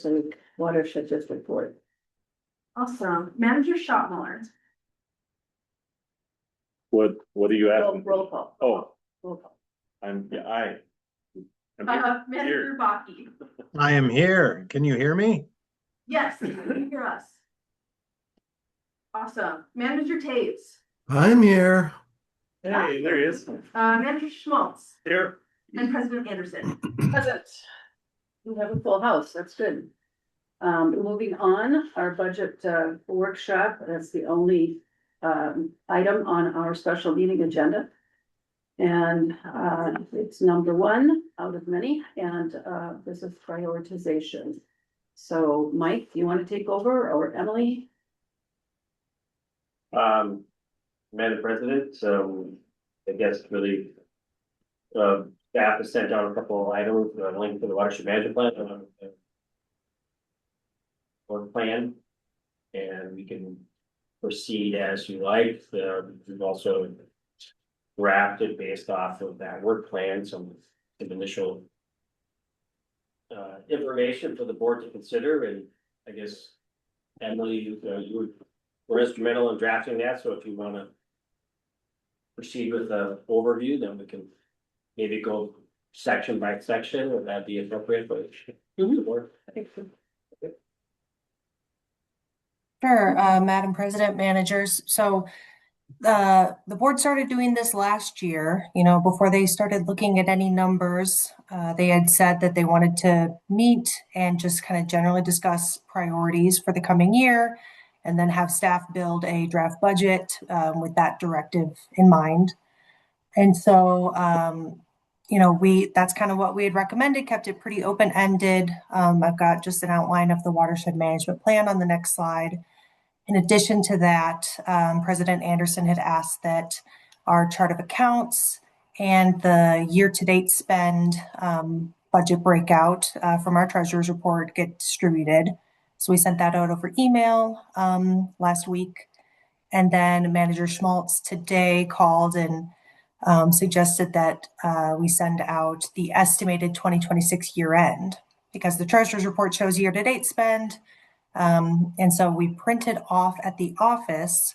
the watershed district board. Awesome. Manager Shopmiller. What are you asking? Roll call. Oh, Roll call. I'm here. Manager Baki. I am here. Can you hear me? Yes, can you hear us? Awesome. Manager Taves. I'm here. Hey, there he is. Manager Schmaltz Here. and President Anderson. Present. We have a full house, that's good. Moving on, our budget workshop, that's the only item on our special meeting agenda. And it's number one out of many, and this is prioritization. So Mike, do you want to take over, or Emily? Madam President, so I guess really, staff has sent out a couple of items, link to the watershed management plan. Or plan, and we can proceed as you like. We've also drafted based off of that work plan, some initial information for the board to consider, and I guess Emily, you were instrumental in drafting that, so if you want to proceed with the overview, then we can maybe go section by section, would that be appropriate for the board? I think so. Sure, Madam President, managers. So the board started doing this last year, before they started looking at any numbers. They had said that they wanted to meet and just kind of generally discuss priorities for the coming year, and then have staff build a draft budget with that directive in mind. And so, that's kind of what we had recommended, kept it pretty open-ended. I've got just an outline of the watershed management plan on the next slide. In addition to that, President Anderson had asked that our chart of accounts and the year-to-date spend budget breakout from our treasurer's report get distributed. So we sent that out over email last week. And then Manager Schmaltz today called and suggested that we send out the estimated 2026 year end, because the treasurer's report shows year-to-date spend. And so we printed off at the office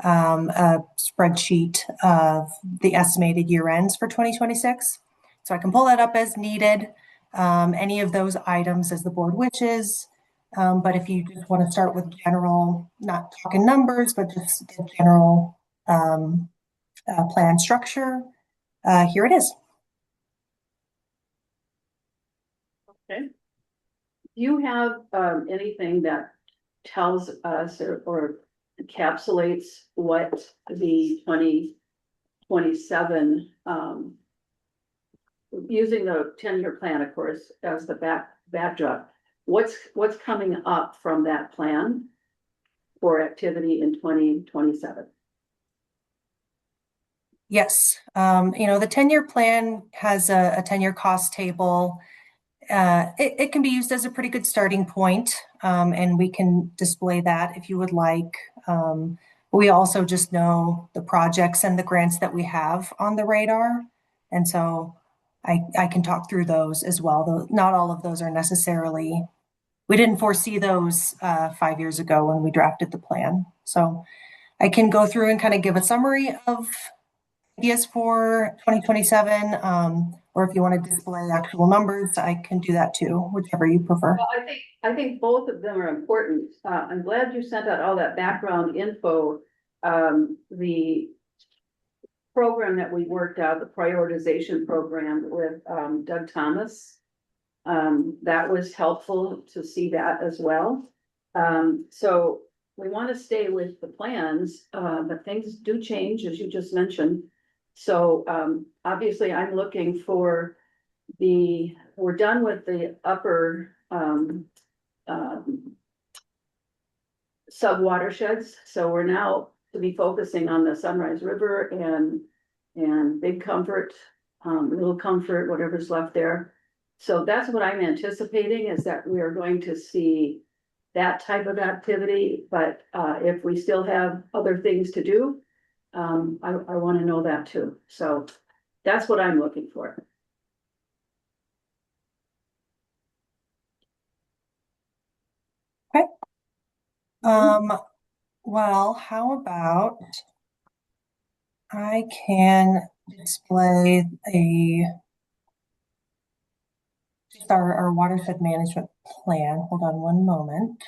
a spreadsheet of the estimated year ends for 2026. So I can pull that up as needed, any of those items as the board wishes. But if you just want to start with general, not talking numbers, but just the general plan structure, here it is. Okay. Do you have anything that tells us or encapsulates what the 2027 using the 10-year plan, of course, as the backdrop, what's coming up from that plan for activity in 2027? Yes. The 10-year plan has a 10-year cost table. It can be used as a pretty good starting point, and we can display that if you would like. We also just know the projects and the grants that we have on the radar. And so I can talk through those as well, though not all of those are necessarily, we didn't foresee those 5 years ago when we drafted the plan. So I can go through and kind of give a summary of ideas for 2027, or if you want to display actual numbers, I can do that too, whichever you prefer. Well, I think both of them are important. I'm glad you sent out all that background info. The program that we worked out, the prioritization program with Doug Thomas, that was helpful to see that as well. So we want to stay with the plans, but things do change, as you just mentioned. So obviously I'm looking for we're done with the upper sub watersheds. So we're now to be focusing on the Sunrise River and Big Comfort, Little Comfort, whatever's left there. So that's what I'm anticipating, is that we are going to see that type of activity. But if we still have other things to do, I want to know that too. So that's what I'm looking for. Well, how about I can display just our watershed management plan. Hold on one moment.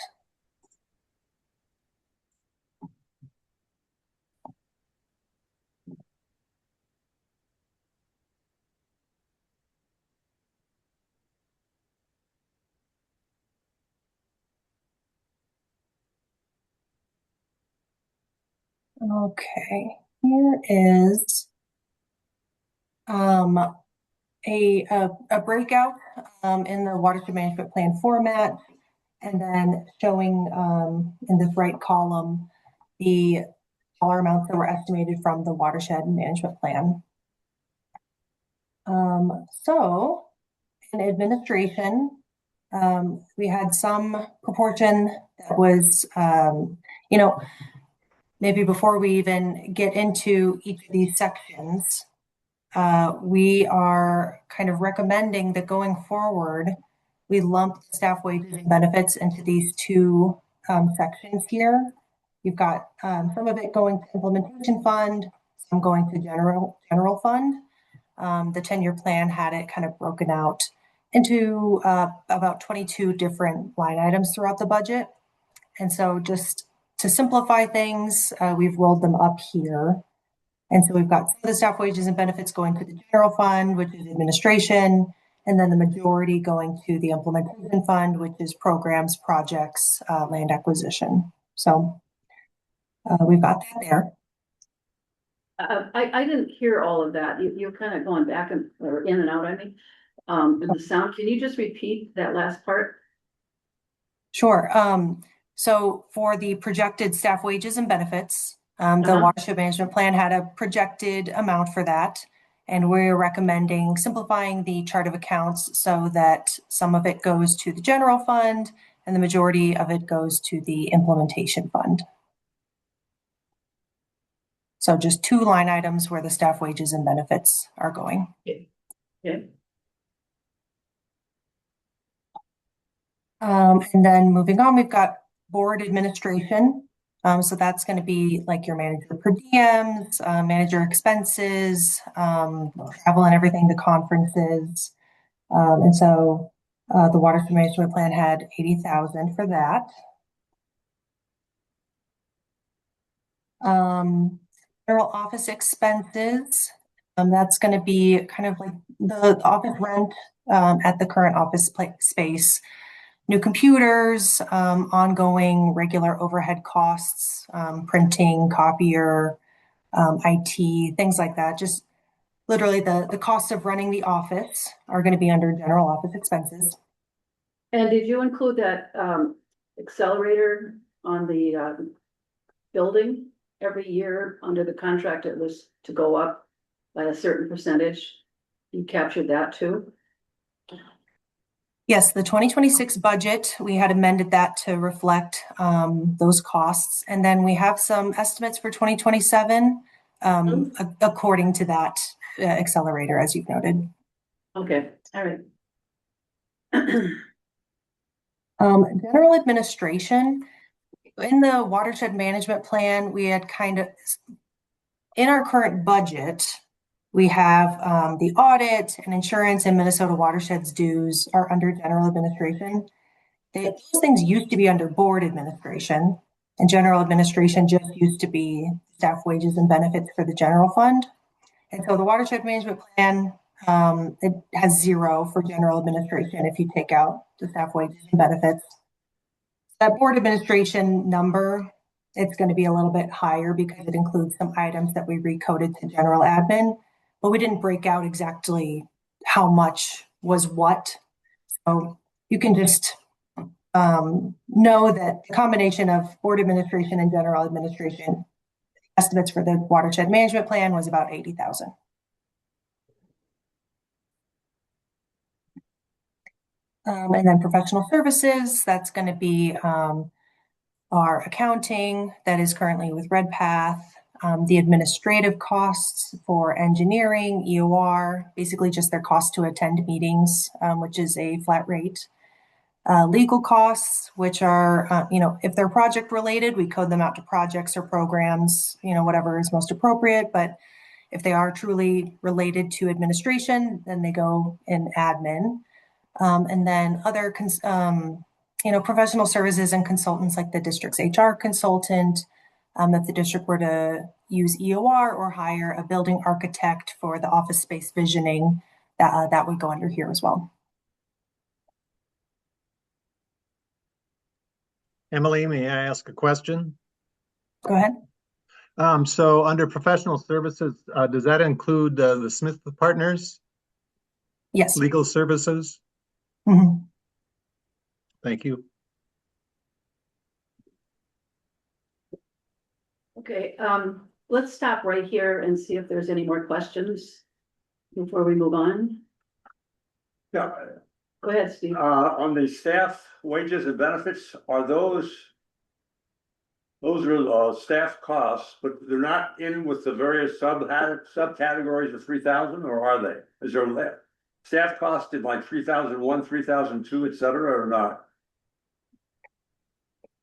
Okay, here is a breakout in the watershed management plan format, and then showing in this right column the dollar amounts that were estimated from the watershed management plan. So in administration, we had some proportion that was, maybe before we even get into each of these sections, we are kind of recommending that going forward, we lump staff wages and benefits into these two sections here. You've got some of it going to implementation fund, some going to general fund. The 10-year plan had it kind of broken out into about 22 different line items throughout the budget. And so just to simplify things, we've rolled them up here. And so we've got some of the staff wages and benefits going to the general fund, which is administration, and then the majority going to the implementation fund, which is programs, projects, land acquisition. So we've got that there. I didn't hear all of that. You're kind of going back or in and out, I mean, in the sound. Can you just repeat that last part? Sure. So for the projected staff wages and benefits, the watershed management plan had a projected amount for that. And we're recommending simplifying the chart of accounts so that some of it goes to the general fund and the majority of it goes to the implementation fund. So just two line items where the staff wages and benefits are going. Yeah. And then moving on, we've got board administration. So that's going to be like your manager per diems, manager expenses, travel and everything, the conferences. And so the watershed management plan had 80,000 for that. General office expenses. That's going to be kind of like the office rent at the current office space. New computers, ongoing regular overhead costs, printing, copier, IT, things like that. Just literally the cost of running the office are going to be under general office expenses. And did you include that accelerator on the building every year under the contract? It was to go up by a certain percentage. You captured that too? Yes, the 2026 budget, we had amended that to reflect those costs. And then we have some estimates for 2027 according to that accelerator, as you've noted. Okay, all right. General administration, in the watershed management plan, we had kind of, in our current budget, we have the audit and insurance and Minnesota watersheds dues are under general administration. Those things used to be under board administration, and general administration just used to be staff wages and benefits for the general fund. And so the watershed management plan, it has 0 for general administration if you take out the staff wages and benefits. That board administration number, it's going to be a little bit higher because it includes some items that we recoded to general admin, but we didn't break out exactly how much was what. So you can just know that the combination of board administration and general administration estimates for the watershed management plan was about 80,000. And then professional services, that's going to be our accounting that is currently with RedPath, the administrative costs for engineering, EOR, basically just their cost to attend meetings, which is a flat rate. Legal costs, which are, if they're project related, we code them out to projects or programs, whatever is most appropriate. But if they are truly related to administration, then they go in admin. And then other, professional services and consultants like the district's HR consultant. If the district were to use EOR or hire a building architect for the office space visioning, that would go under here as well. Emily, may I ask a question? Go ahead. So under professional services, does that include the Smith Partners Yes. legal services? Mhm. Thank you. Okay, let's stop right here and see if there's any more questions before we move on. Yeah, Go ahead, Steve. on the staff wages and benefits, are those are staff costs, but they're not in with the various subcategories of 3,000, or are they? Is there staff cost in like 3,001, 3,002, et cetera, or not?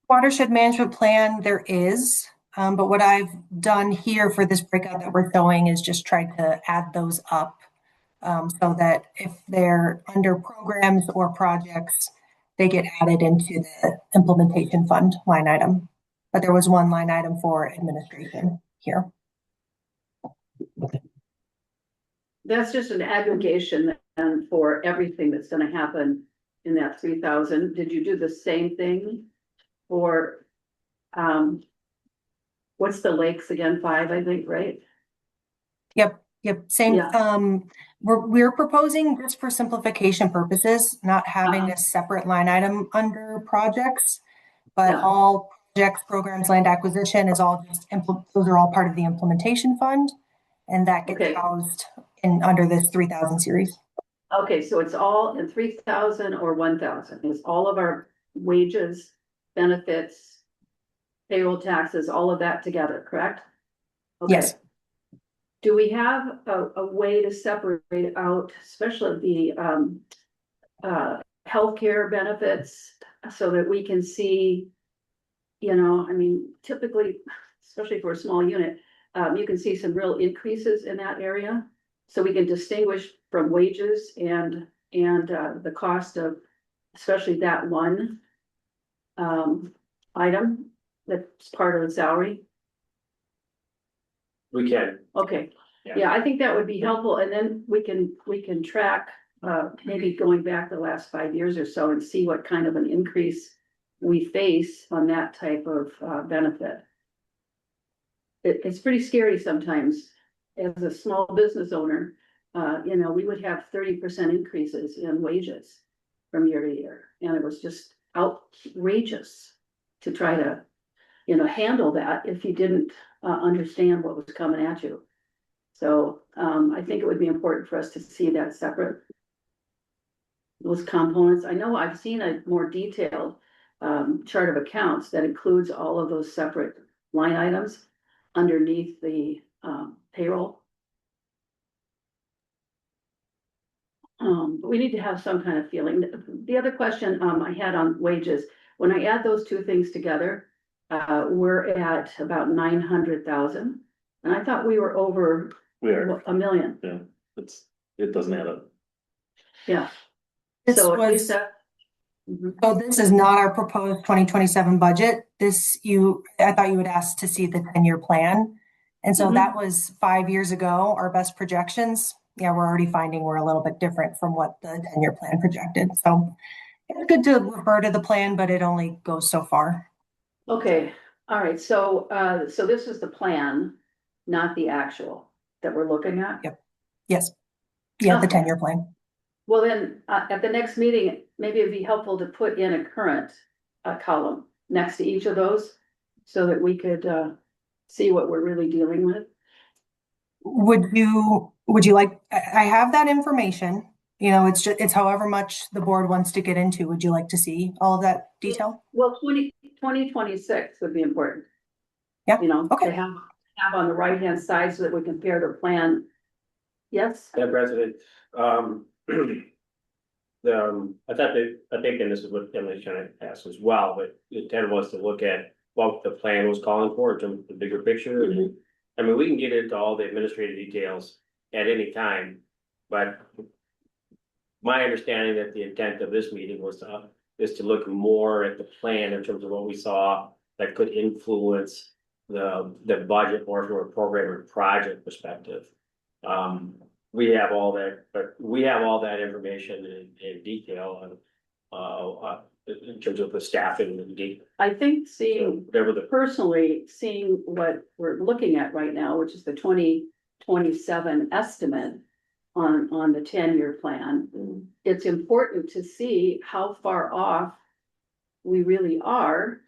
Watershed management plan, there is, but what I've done here for this breakout that we're showing is just tried to add those up, so that if they're under programs or projects, they get added into the implementation fund line item. But there was one line item for administration here. That's just an aggregation and for everything that's gonna happen in that 3,000. Did you do the same thing for, what's the lakes again, 5, I think, right? Yep, same. Yeah. We're proposing just for simplification purposes, not having a separate line item under projects, but Yeah. all projects, programs, land acquisition is all just those are all part of the implementation fund, and that gets Okay. housed in under this 3,000 series. Okay, so it's all in 3,000 or 1,000, is all of our wages, benefits, payroll taxes, all of that together, correct? Okay. Yes. Do we have a way to separate out, especially the healthcare benefits, so that we can see, I mean, typically, especially for a small unit, you can see some real increases in that area. So we can distinguish from wages and the cost of, especially that one item that's part of the salary. We can. Okay, Yeah. yeah, I think that would be helpful, and then we can track, maybe going back the last 5 years or so and see what kind of an increase we face on that type of, benefit. It's pretty scary sometimes, as a small business owner, we would have 30% increases in wages from year to year, and it was just outrageous to try to, handle that if you didn't, understand what was coming at you. So, I think it would be important for us to see that separate. Those components, I know I've seen a more detailed, chart of accounts that includes all of those separate line items underneath the, payroll. But we need to have some kind of feeling. The other question, I had on wages, when I add those two things together, we're at about 900,000. And I thought we were over We are, a million. yeah, it doesn't add up. Yeah. This So at was- least that. Mhm. So this is not our proposed 2027 budget. I thought you would ask to see the 10-year plan. And so Mhm. that was 5 years ago, our best projections. Yeah, we're already finding we're a little bit different from what the 10-year plan projected. So it's good to refer to the plan, but it only goes so far. Okay, all right, so this is the plan, not the actual that we're looking at? Yep. Yes. Yeah, the Okay. 10-year plan. Well, then, at the next meeting, maybe it'd be helpful to put in a current, column next to each of those, so that we could, see what we're really dealing with. Would you like, I have that information, it's however much the board wants to get into. Would you like to see all of that detail? Well, 2026 would be important. Yeah, okay. To have on the right-hand side so that we compare the plan. Yes, Madam President, the I think, and this is what Emily's trying to ask as well, but the intent was to look at what the plan was calling for in terms of the bigger picture. And I mean, we can get into all the administrative details at any time, but my understanding that the intent of this meeting was is to look more at the plan in terms of what we saw that could influence the budget more from a program or project perspective. We have all that, but we have all that information in detail on, in terms of the staffing and I think seeing, whatever the, personally, seeing what we're looking at right now, which is the 2027 estimate on the 10-year plan, it's important to see how far off we really are.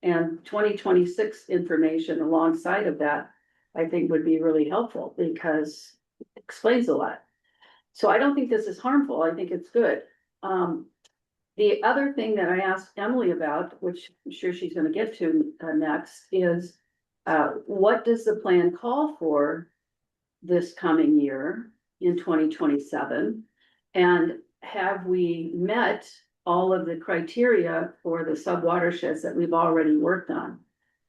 And 2026 information alongside of that, I think would be really helpful because it explains a lot. So I don't think this is harmful. I think it's good. The other thing that I asked Emily about, which I'm sure she's gonna get to next, is what does the plan call for this coming year in 2027? And have we met all of the criteria for the sub-watersheds that we've already worked on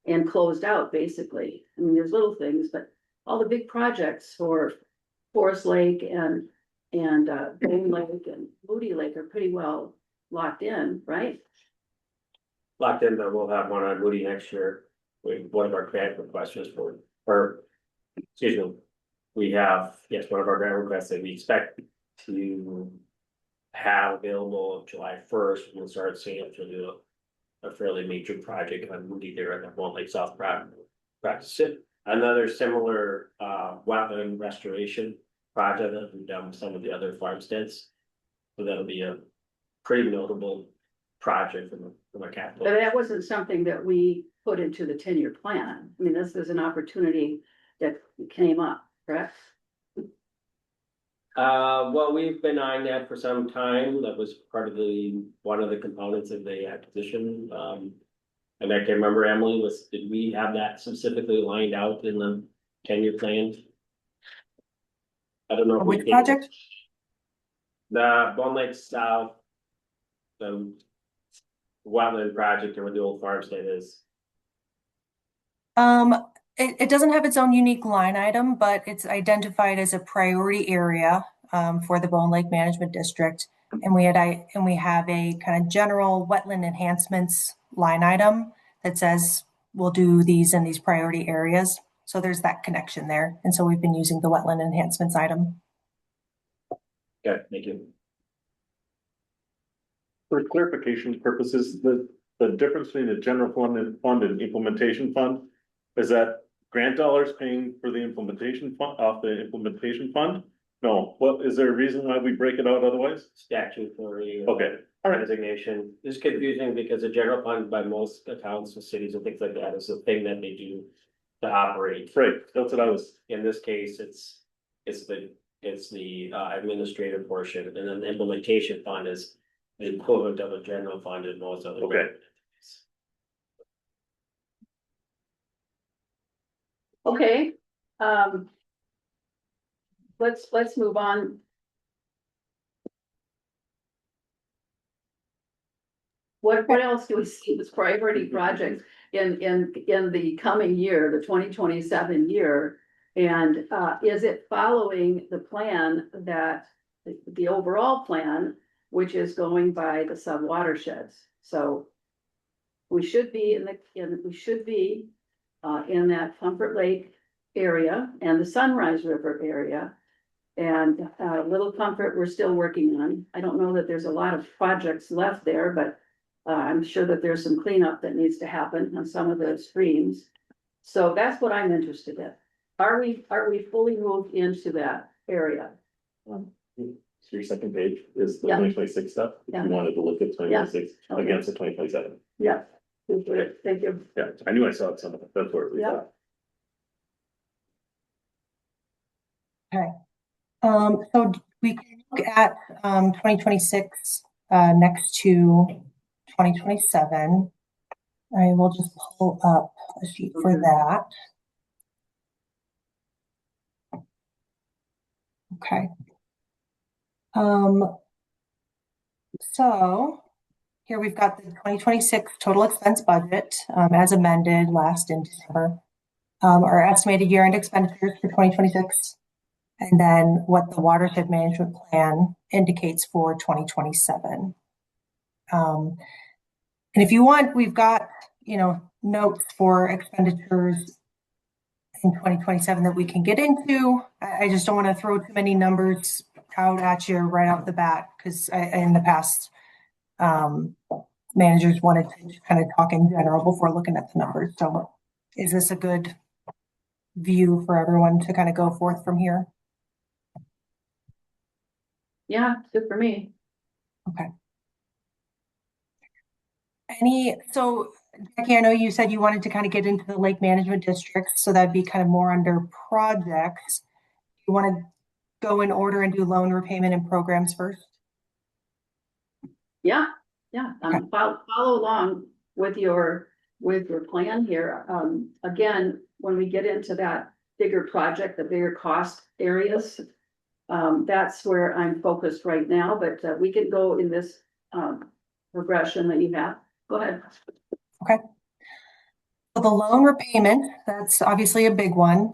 and closed out, basically? I mean, there's little things, but all the big projects for Forest Lake and Boone Lake and Moody Lake are pretty well locked in, right? locked in, but we'll have one on Moody next year. One of our grant requests is for, or, excuse me. We have, yes, one of our grant requests that we expect to have available July 1st. We'll start seeing if we'll do a fairly major project on Moody there at the Boone Lake South practice it. Another similar wetland restoration project that we've done with some of the other farmsteads. So that'll be a pretty notable project from a capital. But that wasn't something that we put into the 10-year plan. I mean, this is an opportunity that came up, correct? Well, we've been eyeing that for some time. That was part of one of the components of the acquisition. And I can remember, Emily, did we have that specifically lined out in the 10-year plan? I don't know. if we Which did. project? The Boone Lake South. The wetland project or where the old farmstead is. It doesn't have its own unique line item, but it's identified as a priority area for the Boone Lake Management District. And we have a kind of general wetland enhancements line item that says we'll do these in these priority areas. So there's that connection there. And so we've been using the wetland enhancements item. Okay, thank you. For clarification purposes, the difference between the general fund and implementation fund, is that grant dollars paying for the implementation fund off the implementation fund? No, is there a reason why we break it out otherwise? Statutory. Okay, all right. Designation. It's confusing because the general fund by most accounts and cities and things like that is the thing that they do to operate. Right, that's what I was, In this case, it's the administrative portion, and then the implementation fund is the equivalent of a general fund in most other. Okay. Okay, let's move on. What else do we see as priority projects in the coming year, the 2027 year? And is it following the plan that the overall plan, which is going by the sub watersheds? So we should be in that Comfort Lake area and the Sunrise River area. And Little Comfort, we're still working on. I don't know that there's a lot of projects left there, but I'm sure that there's some cleanup that needs to happen on some of the streams. So that's what I'm interested in. Are we fully moved into that area? so your second page is the Yeah. 2026 stuff, if Yeah. you wanted to look at 2026 Okay. against the 2027. Yeah. Thank you. Yeah, I knew I saw it somewhere, that's where it was. Yeah. So we can look at 2026 next to 2027. I will just pull up a sheet for Okay. that. Okay. So here we've got the 2026 total expense budget as amended last in December. Our estimated year-end expenditures for 2026, and then what the watershed management plan indicates for 2027. And if you want, we've got, notes for expenditures in 2027 that we can get into. I just don't want to throw too many numbers out at you right off the bat, because in the past, managers wanted to kind of talk in general before looking at the numbers. So is this a good view for everyone to kind of go forth from here? Yeah, good for me. Okay. So Jackie, I know you said you wanted to kind of get into the lake management districts, so that'd be kind of more under projects. You want to go in order and do loan repayment and programs first? Yeah, Okay. follow along with your plan here. Again, when we get into that bigger project, the bigger cost areas, that's where I'm focused right now, but we can go in this progression that you have. Go ahead. Okay. So the loan repayment, that's obviously a big one.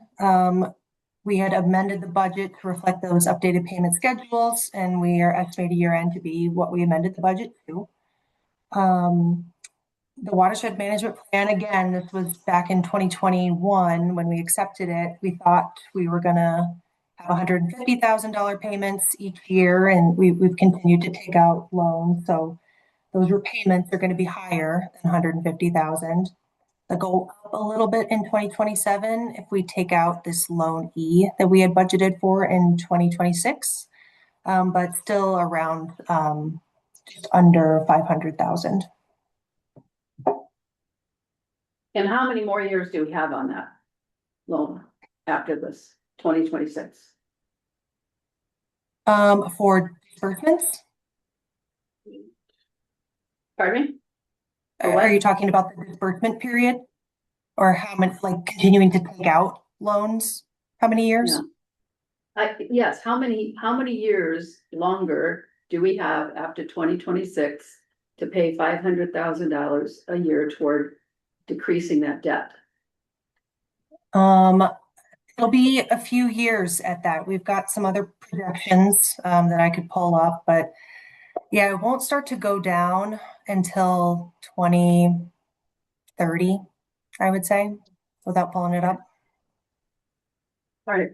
We had amended the budget to reflect those updated payment schedules, and we are estimating year end to be what we amended the budget to. The watershed management plan, again, this was back in 2021 when we accepted it. We thought we were going to have $150,000 payments each year, and we've continued to take out loans. So those repayments are going to be higher than $150,000. They'll go up a little bit in 2027 if we take out this loan E that we had budgeted for in 2026, but still around just under $500,000. And how many more years do we have on that loan after this 2026? For disbursements? Pardon me? Are you talking about the disbursement period? Or how many, like continuing to take out loans? How many years? Yes, how many years longer do we have after 2026 to pay $500,000 a year toward decreasing that debt? It'll be a few years at that. We've got some other projections that I could pull up, but yeah, it won't start to go down until 2030, I would say, without pulling it up. All right.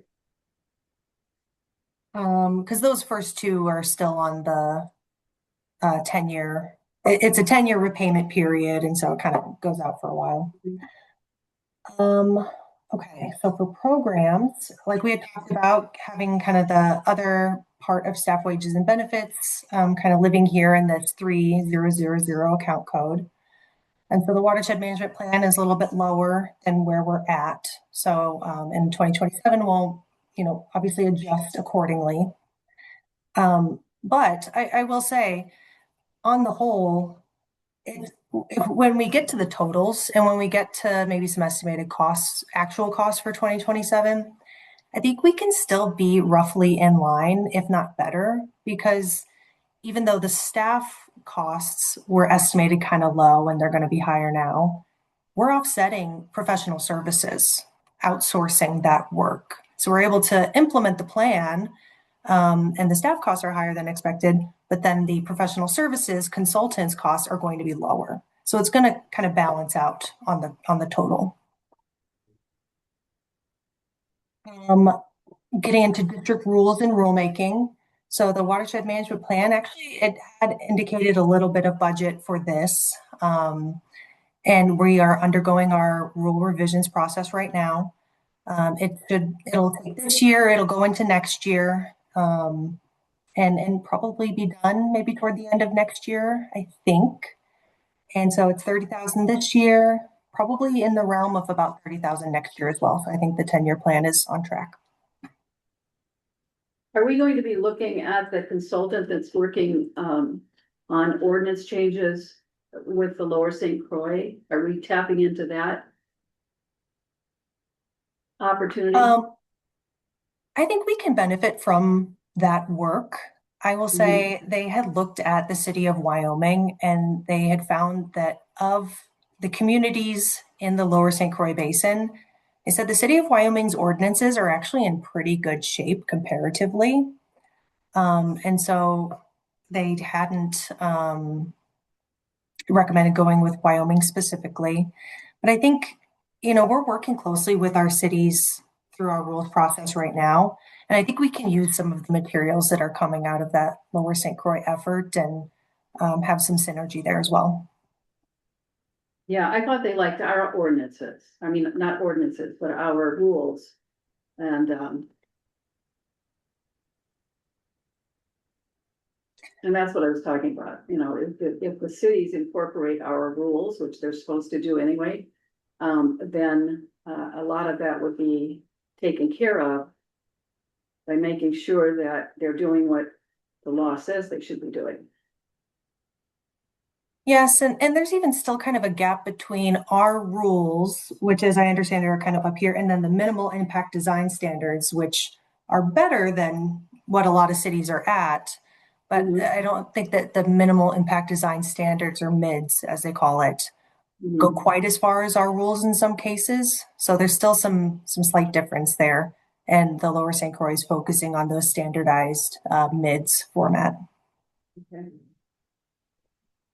Because those first two are still on the 10-year. It's a 10-year repayment period, and so it kind of goes out for a while. Okay, so for programs, like we had talked about, having kind of the other part of staff wages and benefits, kind of living here in this 3000 account code. And so the watershed management plan is a little bit lower than where we're at. So in 2027, we'll, obviously adjust accordingly. But I will say, on the whole, when we get to the totals and when we get to maybe some estimated costs, actual costs for 2027, I think we can still be roughly in line, if not better, because even though the staff costs were estimated kind of low and they're going to be higher now, we're offsetting professional services, outsourcing that work. So we're able to implement the plan, and the staff costs are higher than expected, but then the professional services consultants costs are going to be lower. So it's going to kind of balance out on the total. Getting into district rules and rulemaking. So the watershed management plan, actually, it had indicated a little bit of budget for this. And we are undergoing our rule revisions process right now. It'll take this year, it'll go into next year, and probably be done maybe toward the end of next year, I think. And so it's 30,000 this year, probably in the realm of about 30,000 next year as well. So I think the 10-year plan is on track. Are we going to be looking at the consultant that's working on ordinance changes with the Lower St. Croix? Are we tapping into that opportunity? I think we can benefit from that work. I will say they had looked at the city of Wyoming and they had found that of the communities in the lower St. Croix Basin, they said the city of Wyoming's ordinances are actually in pretty good shape comparatively. And so they hadn't recommended going with Wyoming specifically. But I think, we're working closely with our cities through our rules process right now. And I think we can use some of the materials that are coming out of that Lower St. Croix effort and have some synergy there as well. Yeah, I thought they liked our ordinances. I mean, not ordinances, but our rules. And that's what I was talking about, if the cities incorporate our rules, which they're supposed to do anyway, then a lot of that would be taken care of by making sure that they're doing what the law says they should be doing. Yes, and there's even still kind of a gap between our rules, which as I understand are kind of up here, and then the minimal impact design standards, which are better than what a lot of cities are at. But I don't think that the minimal impact design standards or MIDS, as they call it, go quite as far as our rules in some cases. So there's still some slight difference there. And the Lower St. Croix is focusing on those standardized MIDS format. Okay.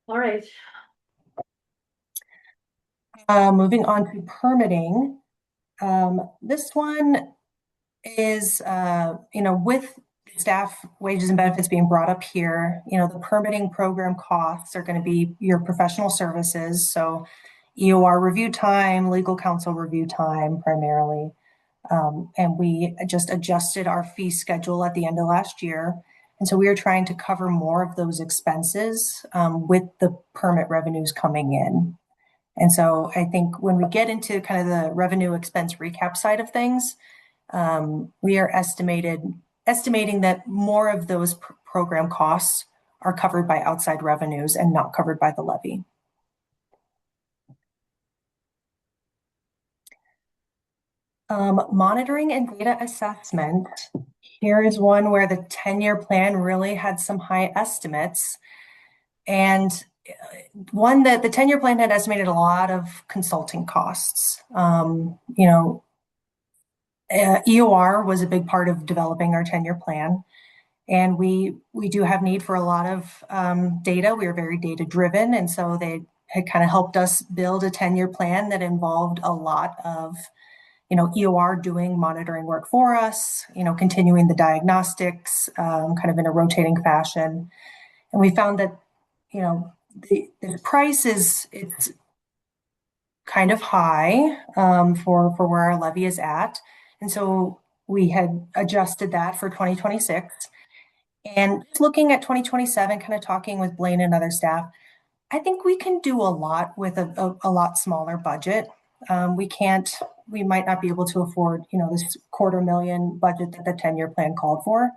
All right. Moving on to permitting. This one is, with staff wages and benefits being brought up here, the permitting program costs are going to be your professional services. So EOR review time, legal counsel review time primarily. And we just adjusted our fee schedule at the end of last year. And so we are trying to cover more of those expenses with the permit revenues coming in. And so I think when we get into kind of the revenue expense recap side of things, we are estimating that more of those program costs are covered by outside revenues and not covered by the levy. Monitoring and data assessment. Here is one where the 10-year plan really had some high estimates. And one that the 10-year plan had estimated a lot of consulting costs. EOR was a big part of developing our 10-year plan. And we do have need for a lot of data. We are very data driven. And so they had kind of helped us build a 10-year plan that involved a lot of EOR doing monitoring work for us, continuing the diagnostics kind of in a rotating fashion. And we found that, the price it's kind of high for where our levy is at. And so we had adjusted that for 2026. And looking at 2027, kind of talking with Blaine and other staff, I think we can do a lot with a lot smaller budget. We might not be able to afford, this $250,000 budget that the 10-year plan called for,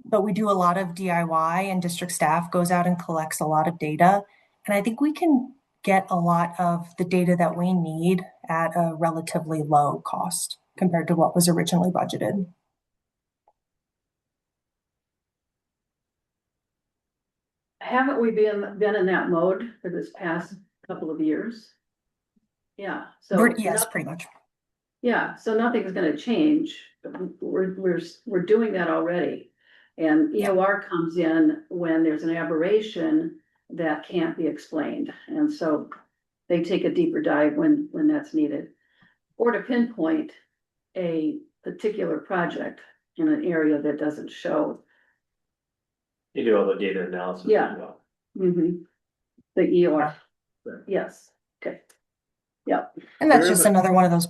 but we do a lot of DIY and district staff goes out and collects a lot of data. And I think we can get a lot of the data that we need at a relatively low cost compared to what was originally budgeted. Haven't we been in that mode for this past couple of years? Yeah. So Yes, pretty much. Yeah, so nothing's gonna change. We're doing that already. And EOR comes in when there's an aberration that can't be explained. And so they take a deeper dive when that's needed. Or to pinpoint a particular project in an area that doesn't show. You do all the data analysis. Yeah. As well. The EOR, yes, okay. Yeah. And that's just another one of those.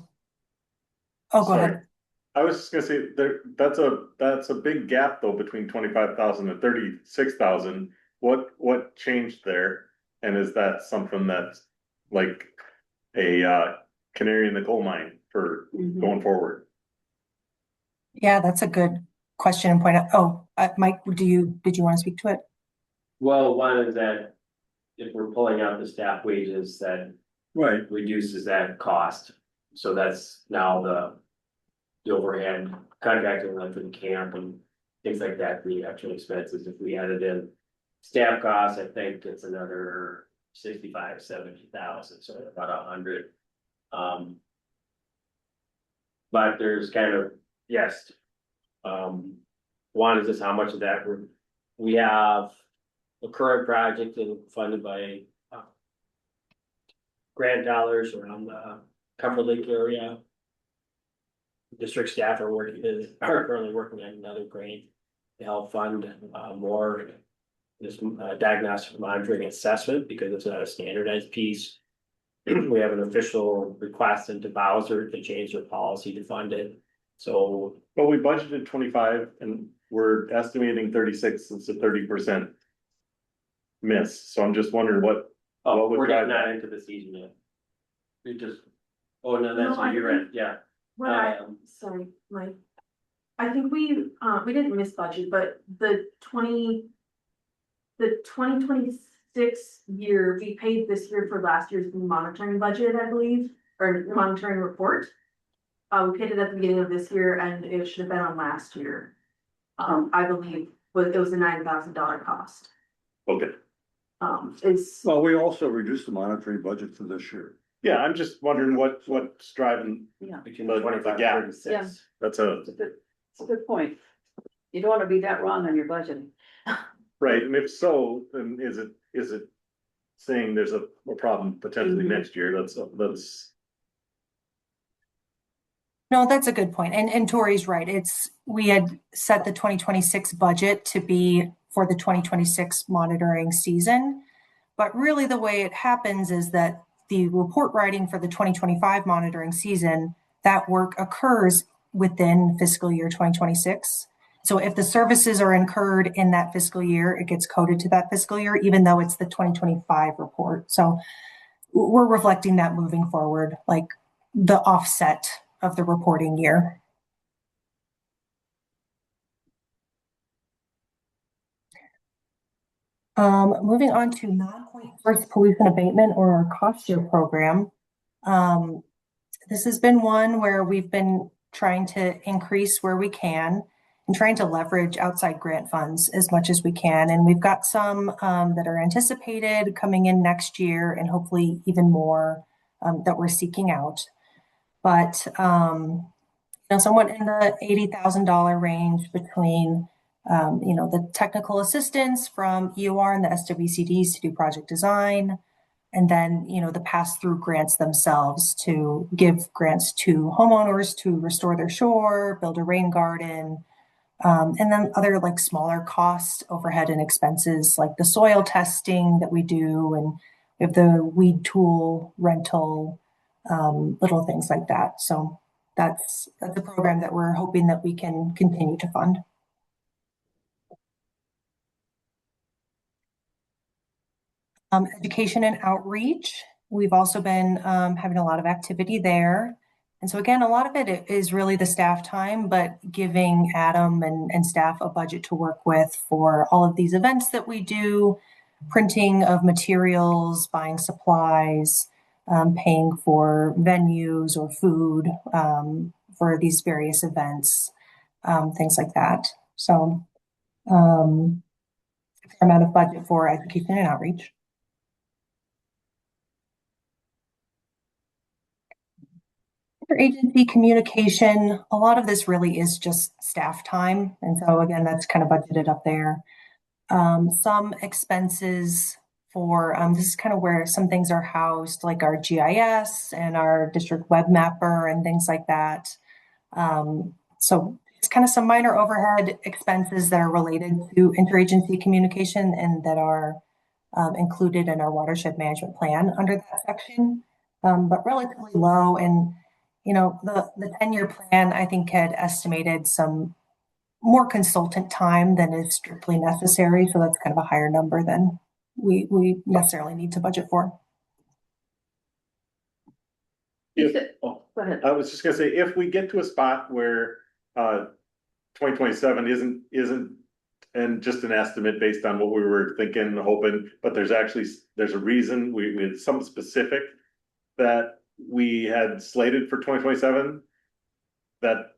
Oh, go ahead. I was just gonna say that's a big gap though between 25,000 and 36,000. What changed there? And is that something that's like a canary in the coal mine for going forward? Yeah, that's a good question and point out. Oh, Mike, did you want to speak to it? Well, one is that if we're pulling out the staff wages, that Right, reduces that cost. So that's now the overhead contracting like for the camp and things like that, the actual expenses, if we added in staff costs, I think it's another 65-70,000, so about 100. But there's kind of, yes. One is just how much of that we have a current project and funded by grant dollars around the Comfort Lake area. District staff are currently working on another grant to help fund more this diagnostic monitoring assessment, because it's not a standardized piece. We have an official request into Bowser to change their policy to fund it. So, But we budgeted 25 and we're estimating 36, it's a 30% miss, so I'm just wondering what would we're drive not that? into the season yet. We just, oh, no, that's No, I what you're at, yeah. What I, Um, sorry, Mike. I think we didn't miss budget, but the 2026 year, we paid this year for last year's monitoring budget, I believe, or monitoring report. We paid it at the beginning of this year and it should have been on last year. I believe, but it was a $9,000 cost. Okay, It's, Well, we also reduced the monitoring budget for this year. yeah, I'm just wondering what's driving, Yeah, between The 25 gap. and 36. that's a, it's a good point. You don't wanna be that wrong on your budgeting. right, and if so, then is it saying there's a problem potentially Mhm. next year, that's. No, that's a good point. And Tori's right. We had set the 2026 budget to be for the 2026 monitoring season. But really the way it happens is that the report writing for the 2025 monitoring season, that work occurs within fiscal year 2026. So if the services are incurred in that fiscal year, it gets coded to that fiscal year, even though it's the 2025 report. So we're reflecting that moving forward, like the offset of the reporting year. Moving on to non-point source pollution abatement, or our cost share program. This has been one where we've been trying to increase where we can and trying to leverage outside grant funds as much as we can. And we've got some that are anticipated coming in next year, and hopefully even more that we're seeking out. But somewhat in the $80,000 range between the technical assistance from EOR and the SWCDs to do project design, and then the pass-through grants themselves to give grants to homeowners to restore their shore, build a rain garden, and then other like smaller costs, overhead and expenses like the soil testing that we do, and we have the weed tool rental, little things like that. So that's a program that we're hoping that we can continue to fund. Education and outreach. We've also been having a lot of activity there. And so again, a lot of it is really the staff time, but giving Adam and staff a budget to work with for all of these events that we do, printing of materials, buying supplies, paying for venues or food for these various events, things like that. So amount of budget for education and outreach. Interagency communication, a lot of this really is just staff time. And so again, that's kind of budgeted up there. Some expenses for, this is kind of where some things are housed, like our GIS and our district web mapper and things like that. So it's kind of some minor overhead expenses that are related to interagency communication and that are included in our watershed management plan under that section, but relatively low. And the 10-year plan, I think, had estimated some more consultant time than is strictly necessary. So that's kind of a higher number than we necessarily need to budget for. Go ahead. I was just gonna say, if we get to a spot where 2027 isn't and just an estimate based on what we were thinking and hoping, but there's a reason, we had some specific that we had slated for 2027, that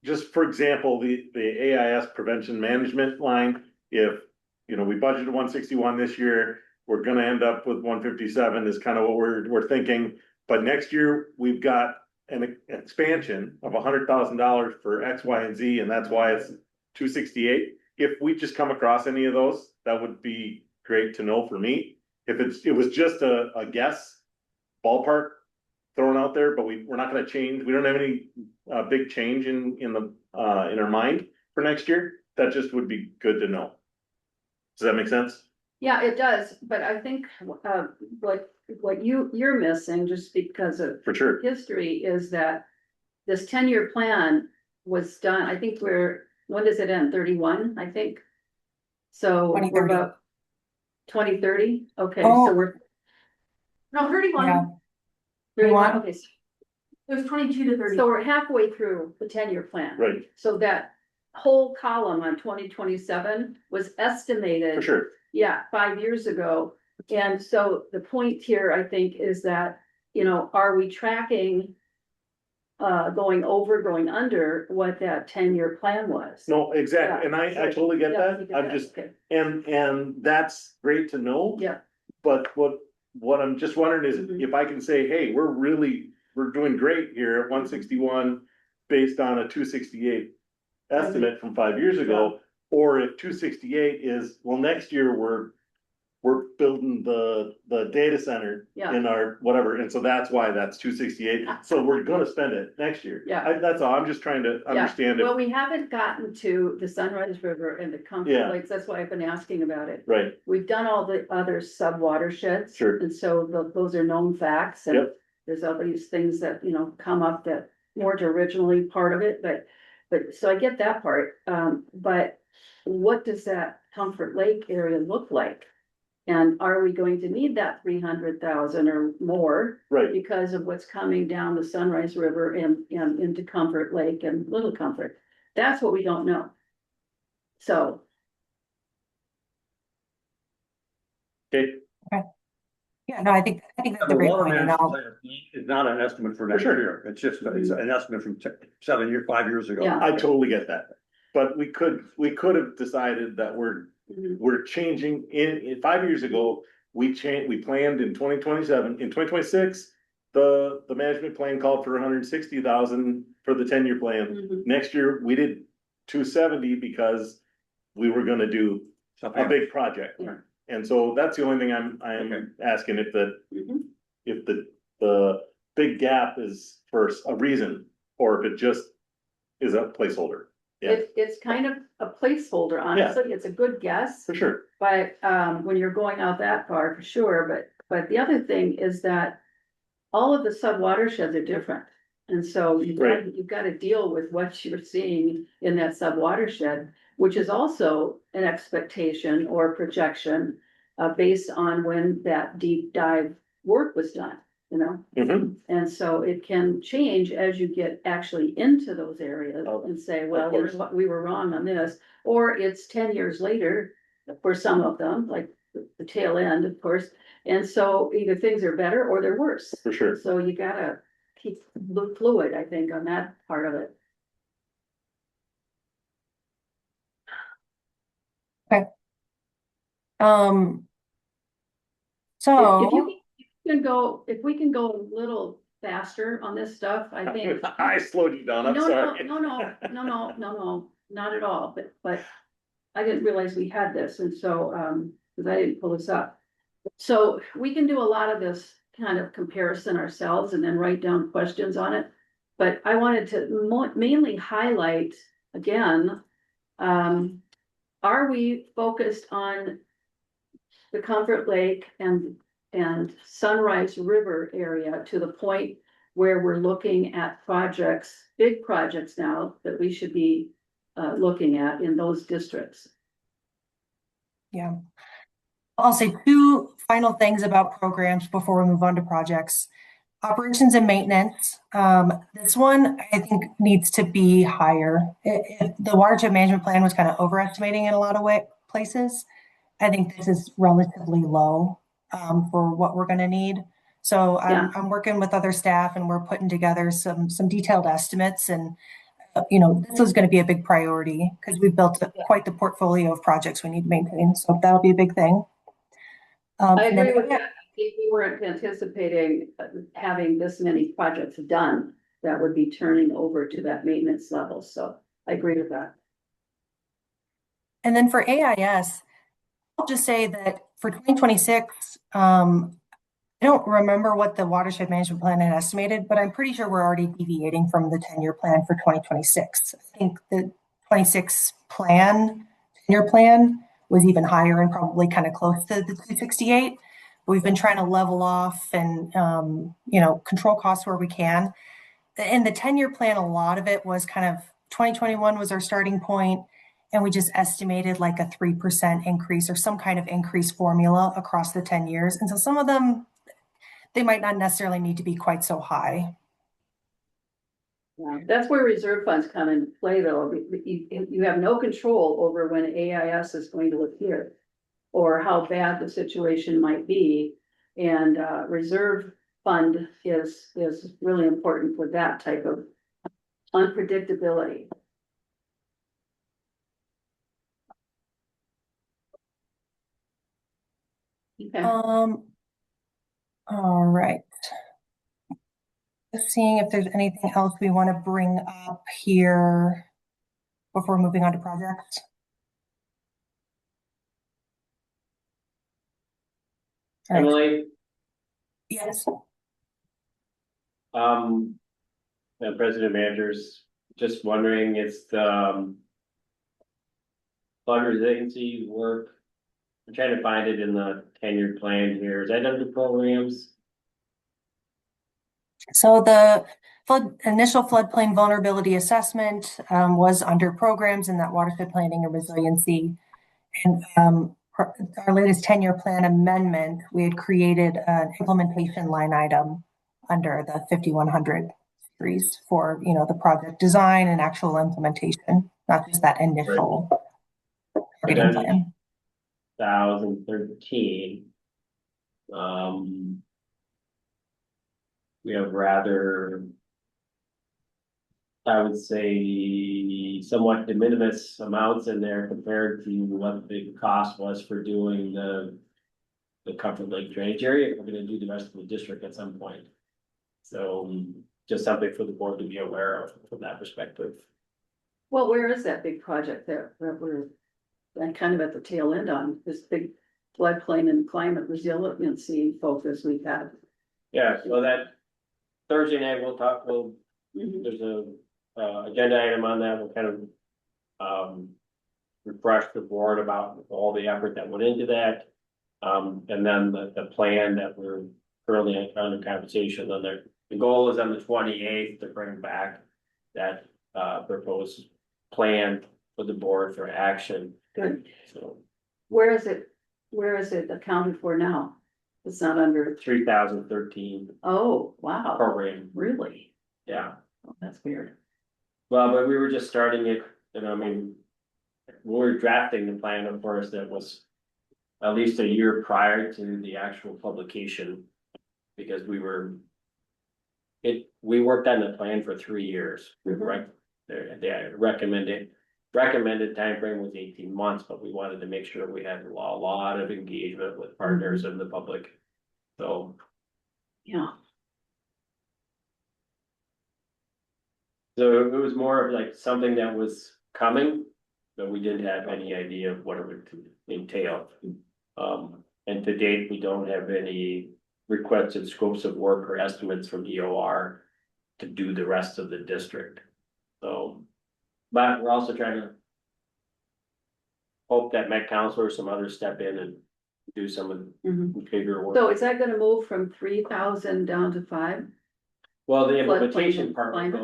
just for example, the AIS prevention management line, if, you know, we budgeted 161 this year, we're gonna end up with 157 is kind of what we're thinking. But next year, we've got an expansion of $100,000 for X, Y, and Z, and that's why it's 268. If we just come across any of those, that would be great to know for me. If it was just a guess, ballpark thrown out there, but we're not gonna change, we don't have any big change in our mind for next year. That just would be good to know. Does that make sense? Yeah, it does, but I think, what you're missing, just because of For sure. history, is that this 10-year plan was done, I think when does it end? 31, I think. So we're 2030. about 2030, okay, Oh. so we're No, 31. Yeah. 31, okay, It was 22 to 30. so we're halfway through the 10-year plan. Right, So that whole column on 2027 was estimated. for sure. Yeah, 5 years ago. And so the point here, I think, is that, you know, are we tracking going over, going under what that 10-year plan was? No, exactly, and I totally get Yeah, you that. get I'm that, just, okay. and that's great to know. Yeah, But what I'm just wondering is Mhm. if I can say, hey, we're doing great here at 161 based on a 268 estimate from 5 years ago, or if 268 is, well, next year we're building the data center Yeah. in our whatever, and so that's why that's 268. So we're gonna spend it next year. Yeah. That's all. I'm just trying to yeah. understand Well, it. we haven't gotten to the Sunrise River and the Comfort Yeah. Lakes. That's why I've been asking about it. Right, We've done all the other sub watersheds. Sure. And so those are known facts, and Yep. there's all these things that, you know, come up that weren't originally part of it, but so I get that part. But what does that Comfort Lake area look like? And are we going to need that 300,000 or more right. because of what's coming down the Sunrise River and into Comfort Lake and Little Comfort? That's what we don't know. So, Okay, Yeah, no, I think that's a The great water point, and management I'll, plan is not an estimate for next sure. year. It's just, it's an estimate from 5 years ago. Yeah. I totally get that. But we could have decided that mhm, we're changing in 5 years ago, we planned in 2027, in 2026. The management plan called for 160,000 for the 10-year plan. mhm. Next year, we did 270 because we were gonna do a big project. Yeah. And so that's the only thing I'm Okay. asking if Mhm. the big gap is for a reason, or if it just is a placeholder. Yeah, It's kind of a placeholder, honestly. It's a good guess. for sure. But when you're going out that far, for sure, but the other thing is that all of the sub watersheds are different. And so Right. you've got to deal with what you're seeing in that sub watershed, which is also an expectation or projection based on when that deep dive work was done, you know? Mhm. And so it can change as you get actually into those areas Oh, and say, well, course. you know what, we were wrong on this. Or it's 10 years later for some of them, like the tail end, of course. And so either things are better or they're worse. For sure. So you gotta keep fluid, I think, on that part of it. um. If So, if we can go a little faster on this stuff, I think. I slowed you down, I'm No, sorry. no, not at all, but I didn't realize we had this, and so, cause I didn't pull this up. So we can do a lot of this kind of comparison ourselves and then write down questions on it. But I wanted to mainly highlight, again, are we focused on the Comfort Lake and Sunrise River area to the point where we're looking at projects, big projects now that we should be looking at in those districts? yeah. I'll say two final things about programs before we move on to projects. Operations and maintenance. This one I think needs to be higher. The watershed management plan was kind of overestimating in a lot of places. I think this is relatively low for what we're going to need. So Yeah. I'm working with other staff and we're putting together some detailed estimates, and this is going to be a big priority because we've built quite the portfolio of projects we need to maintain. So that'll be a big thing. I And then- agree with that. If we weren't anticipating having this many projects done, that would be turning over to that maintenance level. So I agree with that. And then for AIS, I'll just say that for 2026, I don't remember what the watershed management plan had estimated, but I'm pretty sure we're already deviating from the 10-year plan for 2026. I think the 26 10-year plan was even higher and probably kind of close to the 268. We've been trying to level off and, control costs where we can. In the 10-year plan, a lot of it was kind of 2021 was our starting point, and we just estimated like a 3% increase or some kind of increase formula across the 10 years. And so some of them, they might not necessarily need to be quite so high. Yeah, that's where reserve funds come into play, though. You have no control over when AIS is going to appear or how bad the situation might be. And reserve fund is really important for that type of unpredictability. Okay. All right. Just seeing if there's anything else we want to bring up here before moving on to projects. All right. Emily, Yes. President Managers, just wondering, it's the flood resiliency work. I'm trying to find it in the 10-year plan here. Is that under programs? So the initial floodplain vulnerability assessment was under programs in that watershed planning and resiliency. And our latest 10-year plan amendment, we had created an implementation line item under the 5100 series for, the project design and actual implementation, not just that initial targeting plan. 2013. We have rather, I would say, somewhat de minimis amounts in there compared to what the cost was for doing the Comfort Lake drainage area. We're gonna do the rest of the district at some point. So just something for the board to be aware of from that perspective. Well, where is that big project there that we're kind of at the tail end on, this big floodplain and climate resiliency focus we've had? Yeah, so that Thursday night Mhm. there's a agenda item on that. We'll kind of refresh the board about all the effort that went into that. And then the plan that we're currently under conversation on there. The goal is on the 28th to bring back that proposed plan for the board for action. Good. So Where is it accounted for now? It's not under, 2013 oh, wow, program, really? yeah. Oh, that's weird. Well, but we were just starting it, when we were drafting the plan, of course, that was at least a year prior to the actual publication. Because we worked on the plan for 3 years, right? They recommended timeframe was 18 months, but we wanted to make sure we had a lot of engagement with partners and the public. So, Yeah. so it was more of like something that was coming, but we didn't have any idea of what it would entail. And to date, we don't have any requested scopes of work or estimates from EOR to do the rest of the district. So, but we're also trying to hope that Met Council or some others step in and do some of Mhm. the bigger work. So is that gonna move from 3,000 down to 5? Well, the Floodplain implementation and part climate?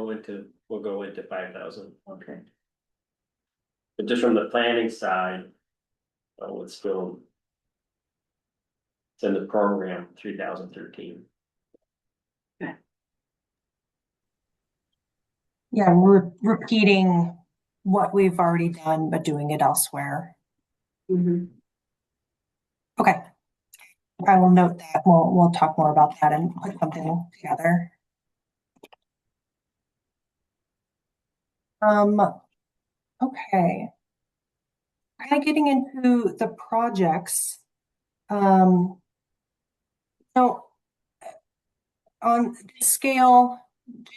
will go into 5,000, Okay. but just from the planning side, it's still. It's in the program 2013. Yeah, we're repeating what we've already done, but doing it elsewhere. Mhm. Okay. I will note that. We'll talk more about that and put something together. Okay. Kind of getting into the projects. Um, so on this scale,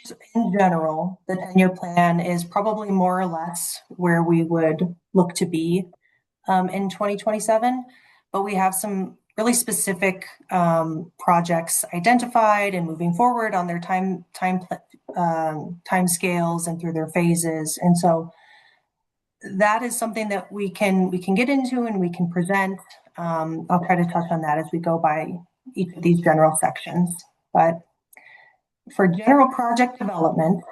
just in general, the 10-year plan is probably more or less where we would look to be in 2027. But we have some really specific projects identified and moving forward on their time scales and through their phases. And so that is something that we can get into and we can present. I'll try to touch on that as we go by each of these general sections. But for general project development,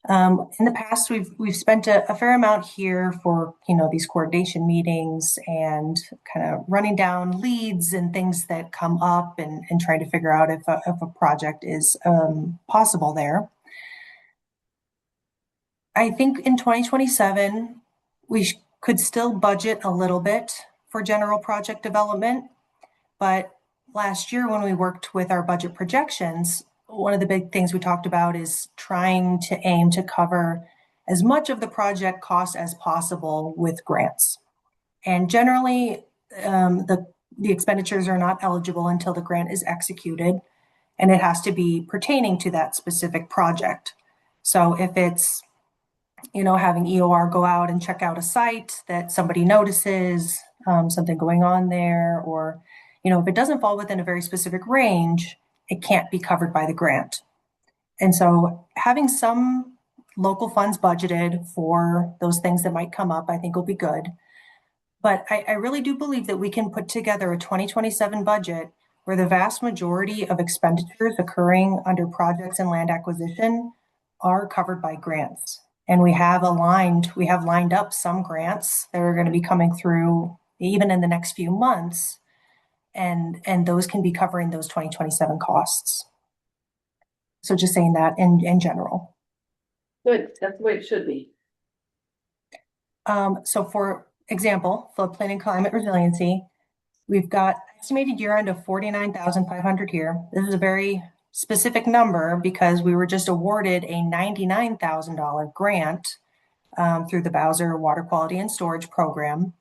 in the past, we've spent a fair amount here for these coordination meetings and kind of running down leads and things that come up and trying to figure out if a project is possible there. I think in 2027, we could still budget a little bit for general project development. But last year, when we worked with our budget projections, one of the big things we talked about is trying to aim to cover as much of the project cost as possible with grants. And generally, the expenditures are not eligible until the grant is executed, and it has to be pertaining to that specific project. So if it's having EOR go out and check out a site that somebody notices something going on there, or, if it doesn't fall within a very specific range, it can't be covered by the grant. And so having some local funds budgeted for those things that might come up, I think will be good. But I really do believe that we can put together a 2027 budget where the vast majority of expenditures occurring under projects and land acquisition are covered by grants. And we have lined up some grants that are going to be coming through even in the next few months. And those can be covering those 2027 costs. So just saying that in general. Good, that's the way it should be. So for example, floodplain and climate resiliency, we've got estimated year end of 49,500 here. This is a very specific number because we were just awarded a $99,000 grant through the Bowser Water Quality and Storage Program.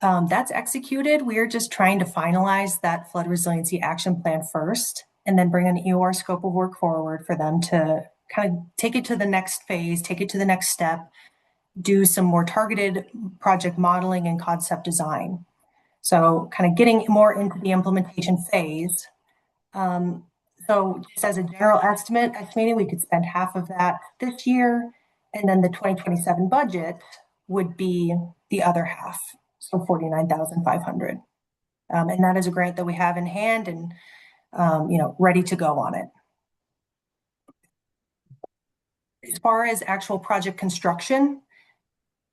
That's executed. We are just trying to finalize that flood resiliency action plan first, and then bring an EOR scope of work forward for them to kind of take it to the next phase, take it to the next step, do some more targeted project modeling and concept design. So kind of getting more into the implementation phase. So just as a general estimating we could spend half of that this year, and then the 2027 budget would be the other half, so 49,500. And that is a grant that we have in hand and ready to go on it. As far as actual project construction,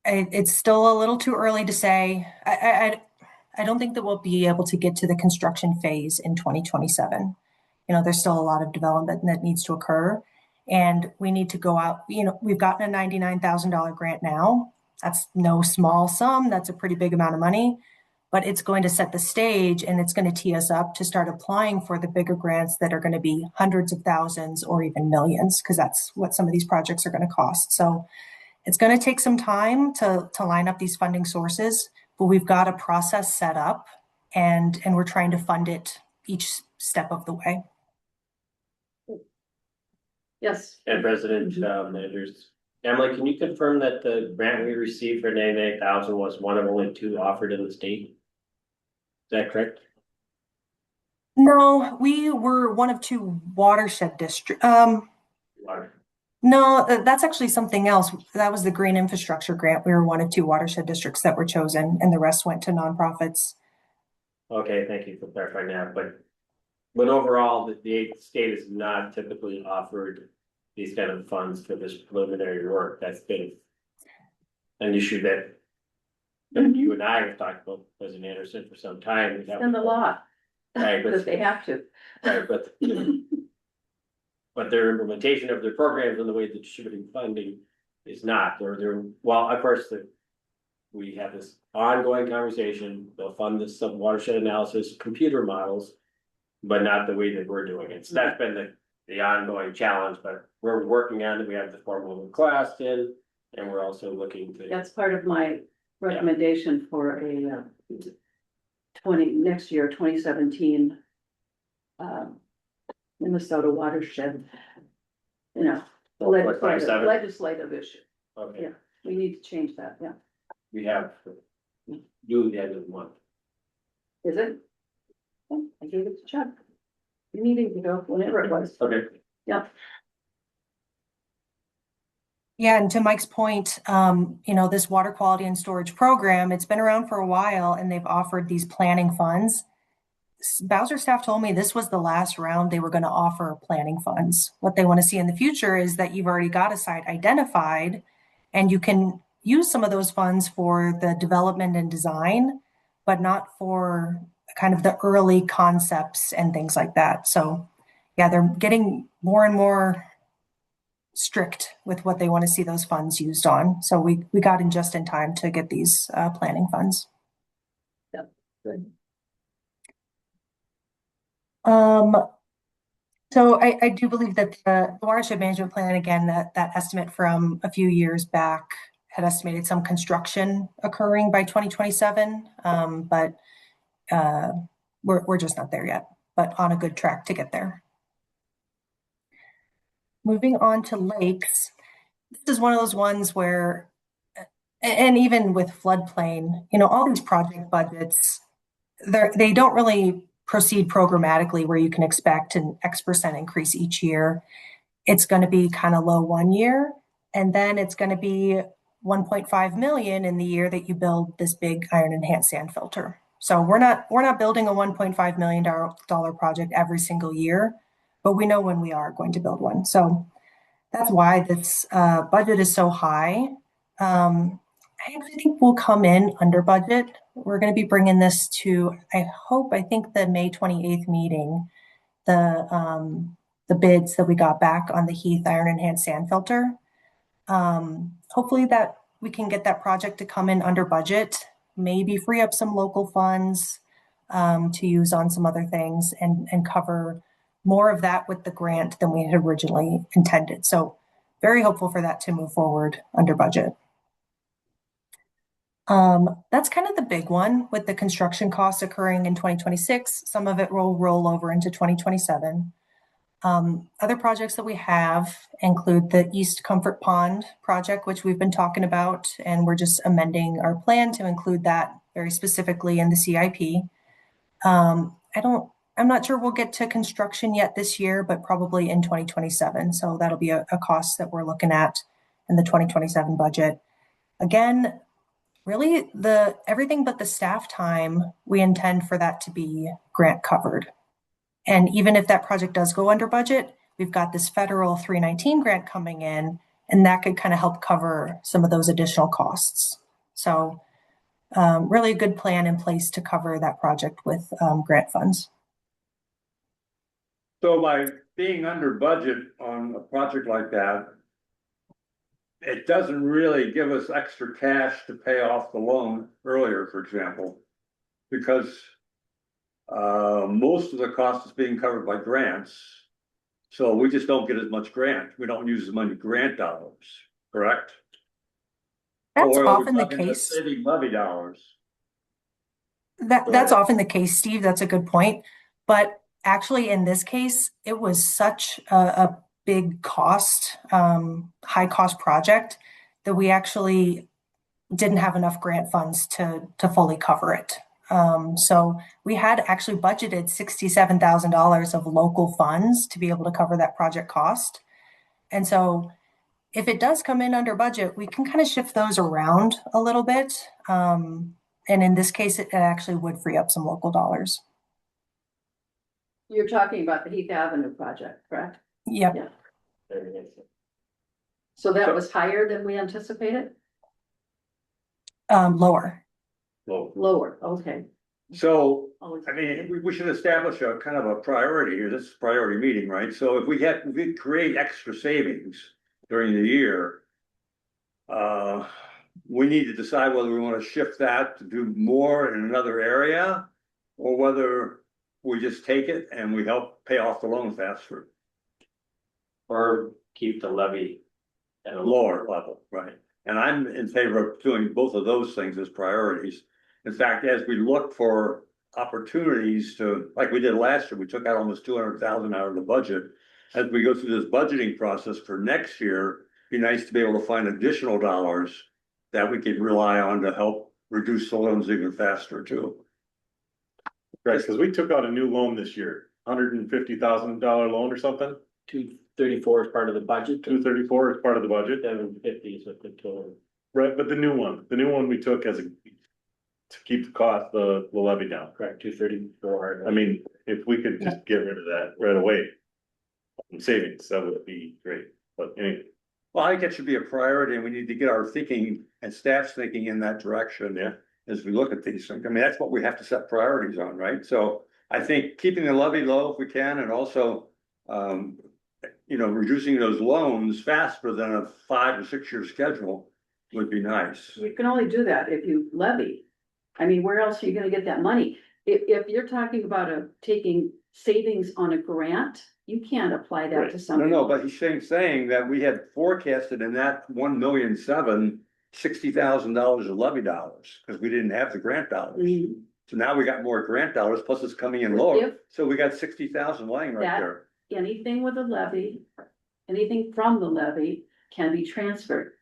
it's still a little too early to say. I don't think that we'll be able to get to the construction phase in 2027. There's still a lot of development that needs to occur, and we need to go out. We've gotten a $99,000 grant now. That's no small sum. That's a pretty big amount of money, but it's going to set the stage and it's going to tee us up to start applying for the bigger grants that are going to be hundreds of thousands or even millions, because that's what some of these projects are going to cost. So it's going to take some time to line up these funding sources, but we've got a process set up and we're trying to fund it each step of the way. Yes. And President Manders, Emily, can you confirm that the grant we received for 98,000 was one of only 2 offered in the state? Is that correct? No, we were one of 2 watershed districts. No, that's actually something else. That was the Green Infrastructure Grant. We were one of 2 watershed districts that were chosen, and the rest went to nonprofits. Okay, thank you for clarifying that, but overall, the state has not typically offered these kind of funds for this preliminary work. That's been an issue that you and I have talked about, President Anderson, for some time. And the law. Right, Because they have to. right, but their implementation of their programs and the way that distributing funding is not. Well, of course, we have this ongoing conversation. They'll fund this some watershed analysis, computer models, but not the way that we're doing it. So that's been the ongoing challenge, but we're working on it. We have the formal class in, And we're also looking to, That's part of my recommendation for a next year, 2017. Minnesota watershed. You know, for 27. legislative issue. okay, Yeah. We need to change that, yeah. we have due the end of the month. Is it? Oh, I gave it to Chuck. Meeting to go, whenever it was. Okay. Yeah. Yeah, and to Mike's point, this water quality and storage program, it's been around for a while and they've offered these planning funds. Bowser staff told me this was the last round they were going to offer planning funds. What they want to see in the future is that you've already got a site identified and you can use some of those funds for the development and design, but not for kind of the early concepts and things like that. So yeah, they're getting more and more strict with what they want to see those funds used on. So we got in just in time to get these planning funds. Yeah, good. So I do believe that the watershed management plan, again, that estimate from a few years back had estimated some construction occurring by 2027. But we're just not there yet, but on a good track to get there. Moving on to lakes, this is one of those ones where, and even with floodplain, all these project budgets, they don't really proceed programmatically where you can expect an X% increase each year. It's going to be kind of low one year, and then it's going to be 1.5 million in the year that you build this big iron enhanced sand filter. So we're not building a $1.5 million project every single year, but we know when we are going to build one. So that's why this budget is so high. I actually think we'll come in under budget. We're going to be bringing this to, I think the May 28th meeting, the bids that we got back on the Heath iron enhanced sand filter. Hopefully that we can get that project to come in under budget, maybe free up some local funds to use on some other things and cover more of that with the grant than we had originally intended. So very hopeful for that to move forward under budget. That's kind of the big one with the construction costs occurring in 2026. Some of it will roll over into 2027. Other projects that we have include the East Comfort Pond project, which we've been talking about, and we're just amending our plan to include that very specifically in the CIP. I'm not sure we'll get to construction yet this year, but probably in 2027. So that'll be a cost that we're looking at in the 2027 budget. Again, really everything but the staff time, we intend for that to be grant covered. And even if that project does go under budget, we've got this federal 319 grant coming in, and that could kind of help cover some of those additional costs. So really a good plan in place to cover that project with grant funds. So by being under budget on a project like that, it doesn't really give us extra cash to pay off the loan earlier, for example, because most of the cost is being covered by grants. So we just don't get as much grant. We don't use as many grant dollars, correct? That's Or are we often the talking about case. saving levy dollars. That's often the case, Steve. That's a good point. But actually, in this case, it was such a big cost, high cost project that we actually didn't have enough grant funds to fully cover it. So we had actually budgeted $67,000 of local funds to be able to cover that project cost. And so if it does come in under budget, we can kind of shift those around a little bit. And in this case, it actually would free up some local dollars. You're talking about the Heath Avenue project, correct? Yep. Yeah. So that was higher than we anticipated? Lower. Lower, okay. So, Always- I mean, we should establish a kind of a priority here. This is a priority meeting, right? So if we create extra savings during the year, we need to decide whether we want to shift that to do more in another area, or whether we just take it and we help pay off the loan faster, Or keep the levy at a lower level, right? And I'm in favor of doing both of those things as priorities. In fact, as we look for opportunities to, like we did last year, we took out almost 200,000 out of the budget. As we go through this budgeting process for next year, be nice to be able to find additional dollars that we could rely on to help reduce the loans even faster too. Right, because we took out a new loan this year, $150,000 loan or something, 234 is part of the budget, 234 is part of the budget. 750 is what the total. Right, but the new one we took as a, to keep the cost, the levy down. Correct, 234. I mean, if we could just get rid of that right away. In savings, that would be great, but anyway, Well, I think it should be a priority and we need to get our thinking and staff's thinking in that direction. Yeah. As we look at these things. I mean, that's what we have to set priorities on, right? So I think keeping the levy low if we can and also, reducing those loans faster than a 5 or 6 year schedule would be nice. You can only do that if you levy. I mean, where else are you gonna get that money? If you're talking about taking savings on a grant, you can't apply that to No, something. no, but he's saying that we had forecasted in that 1,000,007, $60,000 of levy dollars, because we didn't have the grant dollars. Mhm. So now we got more grant dollars, plus it's coming in lower, If- so we got 60,000 laying right That- there. Anything with a levy, anything from the levy can be transferred.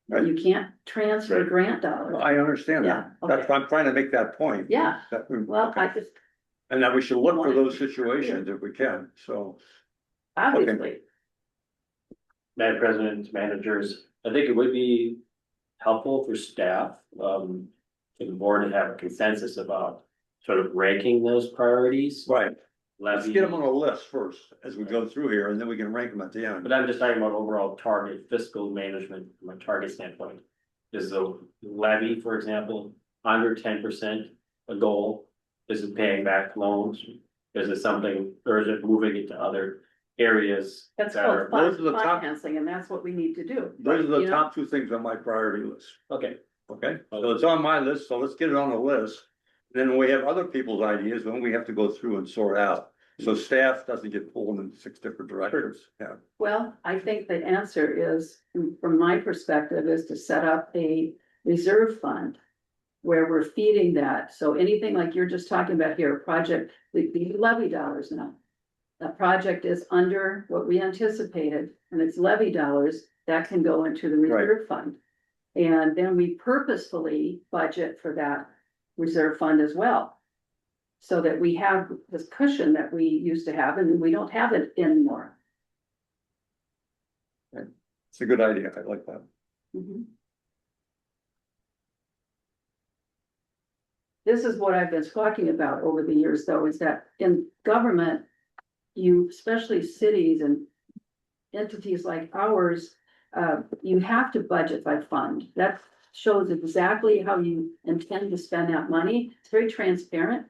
Right. You can't transfer Right. grant dollars. I understand Yeah, that, that's okay. why I'm trying to make that point. Yeah, That well, I just, And that we should look for those situations if we can, so. obviously, Madam President, managers, I think it would be helpful for staff, for the board to have a consensus about sort of ranking those priorities. Right, let's Levy, get them on a list first as we go through here, and then we can rank them at the end. but I'm just talking about overall target fiscal management from a target standpoint. Is the levy, for example, under 10% a goal? Is it paying back loans? Is it something, or is it moving into other areas? that's that called are- those are the top- financing, and that's what we need to do. Those are the You know? top two things on my priority list, Okay, okay? So it's on my list, so let's get it on the list. Then when we have other people's ideas, then we have to go through and sort out. So staff doesn't get pulled in 6 different directions, yeah. Well, I think the answer is, from my perspective, is to set up a reserve fund. Where we're feeding that, so anything like you're just talking about here, a project, the levy dollars now. A project is under what we anticipated, and it's levy dollars, that can go into the reserve fund. And then we purposefully budget for that reserve fund as well. So that we have this cushion that we used to have, and we don't have it anymore. It's a good idea, I like that. Mhm. This is what I've been talking about over the years, though, is that in government, you, especially cities and entities like ours, you have to budget by fund. That shows exactly how you intend to spend that money. It's very transparent.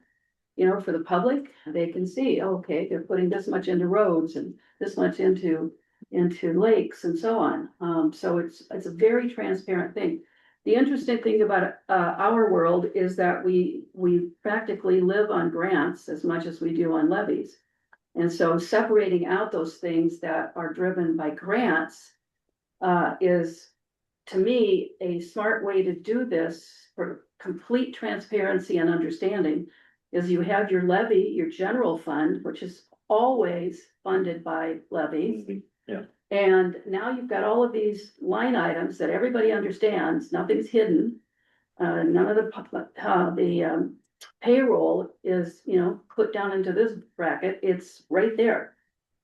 For the public, they can see, okay, they're putting this much into roads and this much into lakes and so on. So it's a very transparent thing. The interesting thing about our world is that we practically live on grants as much as we do on levies. And so separating out those things that are driven by grants is, to me, a smart way to do this for complete transparency and understanding. Is you have your levy, your general fund, which is always funded by levies. Yeah. And now you've got all of these line items that everybody understands, nothing's hidden. None of the payroll is, put down into this bracket, it's right there.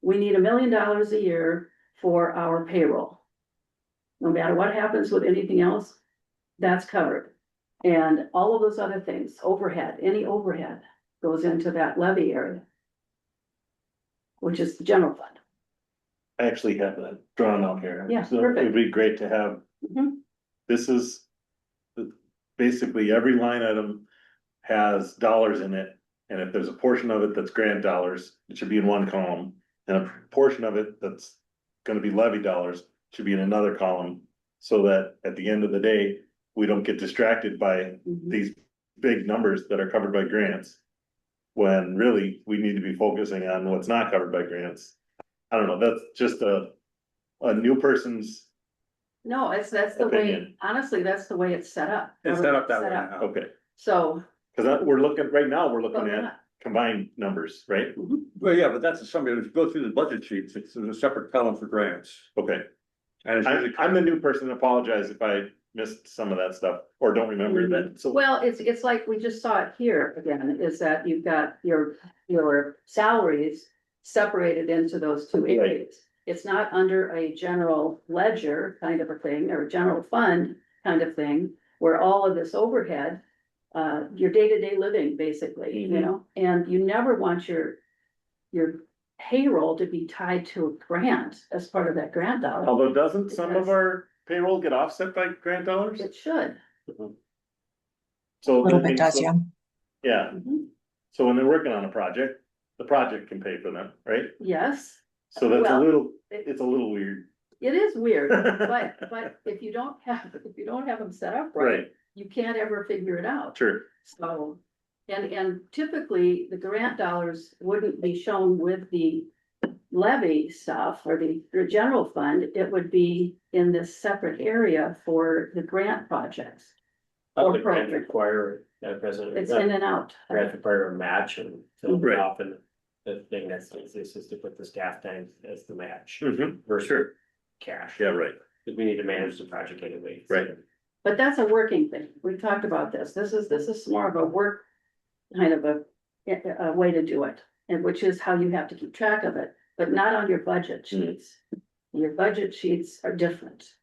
We need $1 million a year for our payroll. No matter what happens with anything else, that's covered. And all of those other things, overhead, any overhead goes into that levy area. Which is the general fund. I actually have that drawn out here. Yeah, So perfect. it'd be great to have, Mhm. this is. Basically, every line item has dollars in it, and if there's a portion of it that's grant dollars, it should be in one column. And a portion of it that's gonna be levy dollars should be in another column. So that at the end of the day, we don't get distracted by Mhm. these big numbers that are covered by grants. When really, we need to be focusing on what's not covered by grants. I don't know, that's just a new person's No, that's the way, Opinion. honestly, that's the way it's set up. It's set up that Set way up. now. Okay, So. cause we're looking, right now, we're but looking we're at not. combined numbers, right? Well, yeah, but that's somebody who's go through the budget sheets, it's a separate column for grants. Okay, And it's usually. I'm the new person, apologize if I missed some of that stuff or don't remember that, so. Well, it's like we just saw it here again, is that you've got your salaries separated into those two Right. areas. It's not under a general ledger kind of a thing, or a general fund kind of thing, where all of this overhead, your day-to-day living, basically, you Mhm. know, and you never want your payroll to be tied to a grant as part of that grant dollar. Although doesn't some of Because- our payroll get offset by grant dollars? It should. So. A little I bit mean, does, so- yeah. Yeah, Mhm. so when they're working on a project, the project can pay for them, right? Yes, So that's a Well, little, it- it's a little weird. it is weird, but if you don't have them set up right, Right, you can't ever figure it out. sure, So, and typically, the grant dollars wouldn't be shown with the levy stuff or the general fund, it would be in this separate area for the grant projects. How Or the grant program. require, President, It's in and out. grant require a match and so Right. often the thing that's, is to put the staff time as the match for sure, cash. yeah, right, Because we need to manage the project anyway. so. Right. But that's a working thing. We've talked about this. This is more of a work, kind of a way to do it. And which is how you have to keep track of it, but not on your budget sheets. Your budget sheets are different.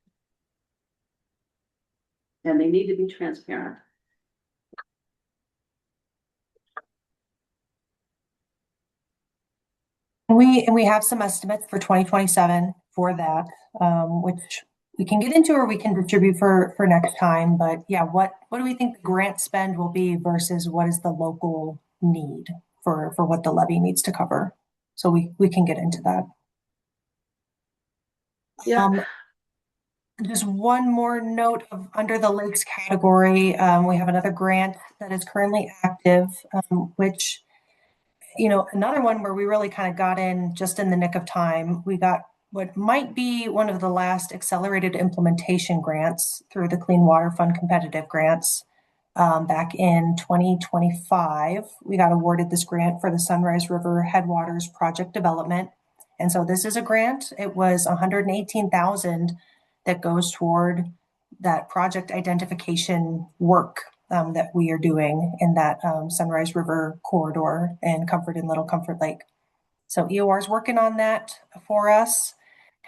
And they need to be transparent. And we have some estimates for 2027 for that, which we can get into or we can distribute for next time. But yeah, what do we think the grant spend will be versus what is the local need for what the levy needs to cover? So we can get into that. Yeah. Just one more note of under the lakes category, we have another grant that is currently active, which, you know, another one where we really kind of got in just in the nick of time. We got what might be one of the last accelerated implementation grants through the Clean Water Fund competitive grants. Back in 2025, we got awarded this grant for the Sunrise River Headwaters project development. And so this is a grant. It was $118,000 that goes toward that project identification work that we are doing in that Sunrise River corridor and Comfort and Little Comfort Lake. So EOR is working on that for us,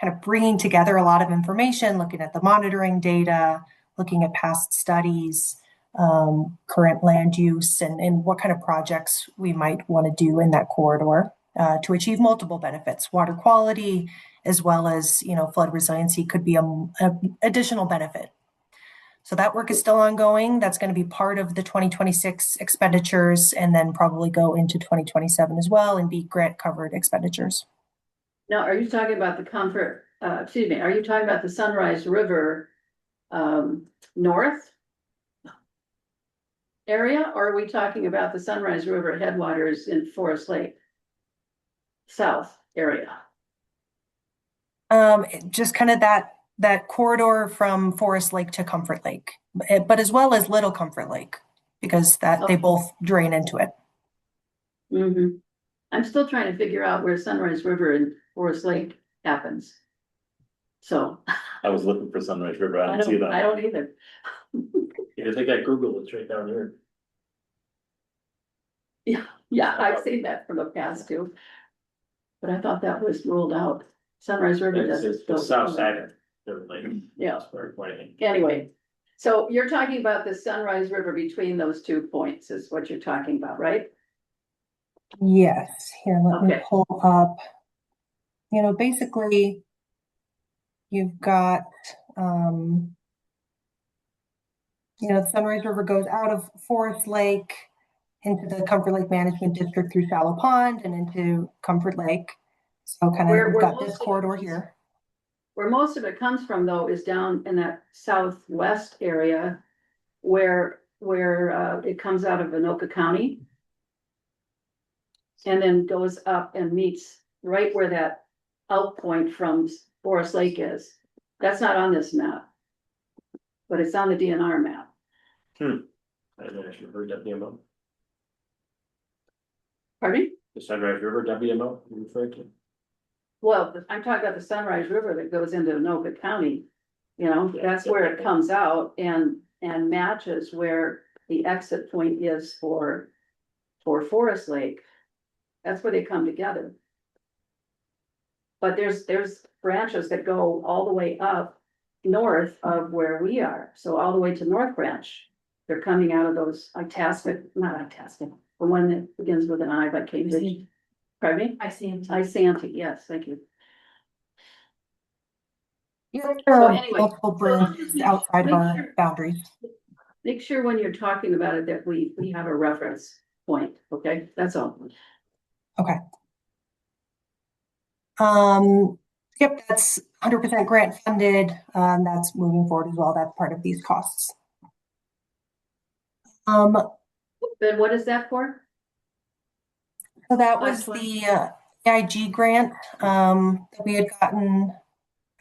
kind of bringing together a lot of information, looking at the monitoring data, looking at past studies, current land use, and what kind of projects we might want to do in that corridor to achieve multiple benefits. Water quality, as well as, you know, flood resiliency could be an additional benefit. So that work is still ongoing. That's going to be part of the 2026 expenditures and then probably go into 2027 as well and be grant covered expenditures. Now, are you talking about the are you talking about the Sunrise River north area, or are we talking about the Sunrise River headwaters in Forest Lake south area? Just kind of that corridor from Forest Lake to Comfort Lake, but as well as Little Comfort Lake, because they both drain into it. Mm-hmm. I'm still trying to figure out where Sunrise River and Forest Lake happens. So. I was looking for Sunrise River, I didn't see I that. don't either. You think I Googled it's right down here. Yeah, I've seen that from the past too. But I thought that was ruled out. Sunrise River It's doesn't. the south side of the lake. Yeah. That's where it's pointing. Anyway, so you're talking about the Sunrise River between those 2 points is what you're talking about, right? Yes, here, let me Okay. pull up. You know, basically, you've got, you know, the Sunrise River goes out of Forest Lake into the Comfort Lake Management District through Shallow Pond and into Comfort Lake. So kind Where of, we've got most this of it corridor is. here. Where most of it comes from though is down in that southwest area where it comes out of Anoka County. And then goes up and meets right where that out point from Forest Lake is. That's not on this map. But it's on the DNR map. I haven't actually heard WMO. Pardon me? The Sunrise River WMO, you referring to? Well, I'm talking about the Sunrise River that goes into Anoka County. You know, that's where it comes out and matches where the exit point is for Forest Lake. That's where they come together. But there's branches that go all the way up north of where we are, so all the way to North Branch. They're coming out of those Itasca, not Itasca, the one that begins with an I by Cambridge. Pardon me? I see him. Isante, yes, thank you. There So are anyway, multiple branches outside of make our sure- boundaries. Make sure when you're talking about it that we have a reference point, okay? That's all. Yep, that's 100% grant funded. That's moving forward as well. That's part of these costs. Then what is that for? So that was Last one. the AIG grant that we had gotten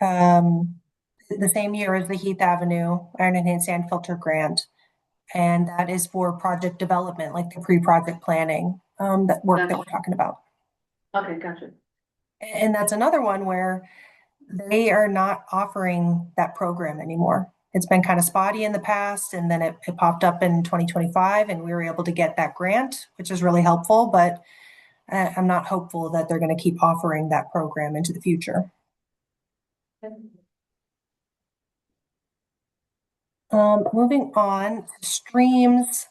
the same year as the Heath Avenue Iron and Sand Filter grant. And that is for project development, like the pre-project planning, that work that we're talking about. Okay, gotcha. And that's another one where they are not offering that program anymore. It's been kind of spotty in the past, and then it popped up in 2025, and we were able to get that grant, which is really helpful, but I'm not hopeful that they're going to keep offering that program into the future. Moving on, streams.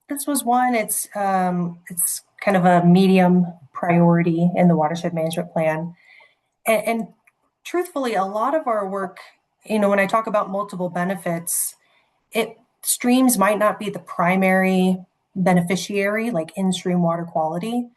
This was one, it's kind of a medium priority in the watershed management plan. And truthfully, a lot of our work, you know, when I talk about multiple benefits, streams might not be the primary beneficiary, like in-stream water quality,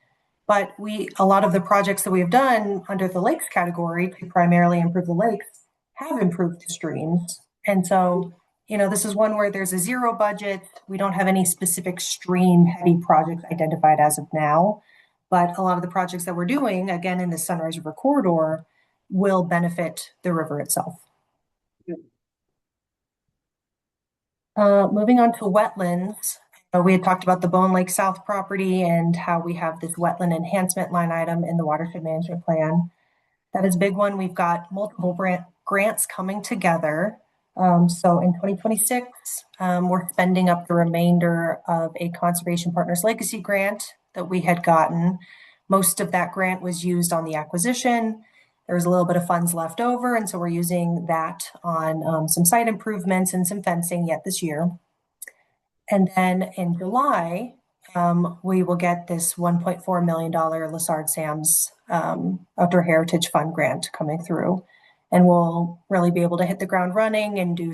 but a lot of the projects that we have done under the lakes category to primarily improve the lakes have improved the streams. And so, you know, this is one where there's a zero budget. We don't have any specific stream heavy projects identified as of now, but a lot of the projects that we're doing, again, in the Sunrise River corridor, will benefit the river itself. Moving on to wetlands, we had talked about the Bone Lake South property and how we have this wetland enhancement line item in the watershed management plan. That is a big one. We've got multiple grants coming together. So in 2026, we're spending up the remainder of a Conservation Partners Legacy grant that we had gotten. Most of that grant was used on the acquisition. There was a little bit of funds left over, and so we're using that on some site improvements and some fencing yet this year. And then in July, we will get this $1.4 million Lessard Sam's Outdoor Heritage Fund grant coming through. And we'll really be able to hit the ground running and do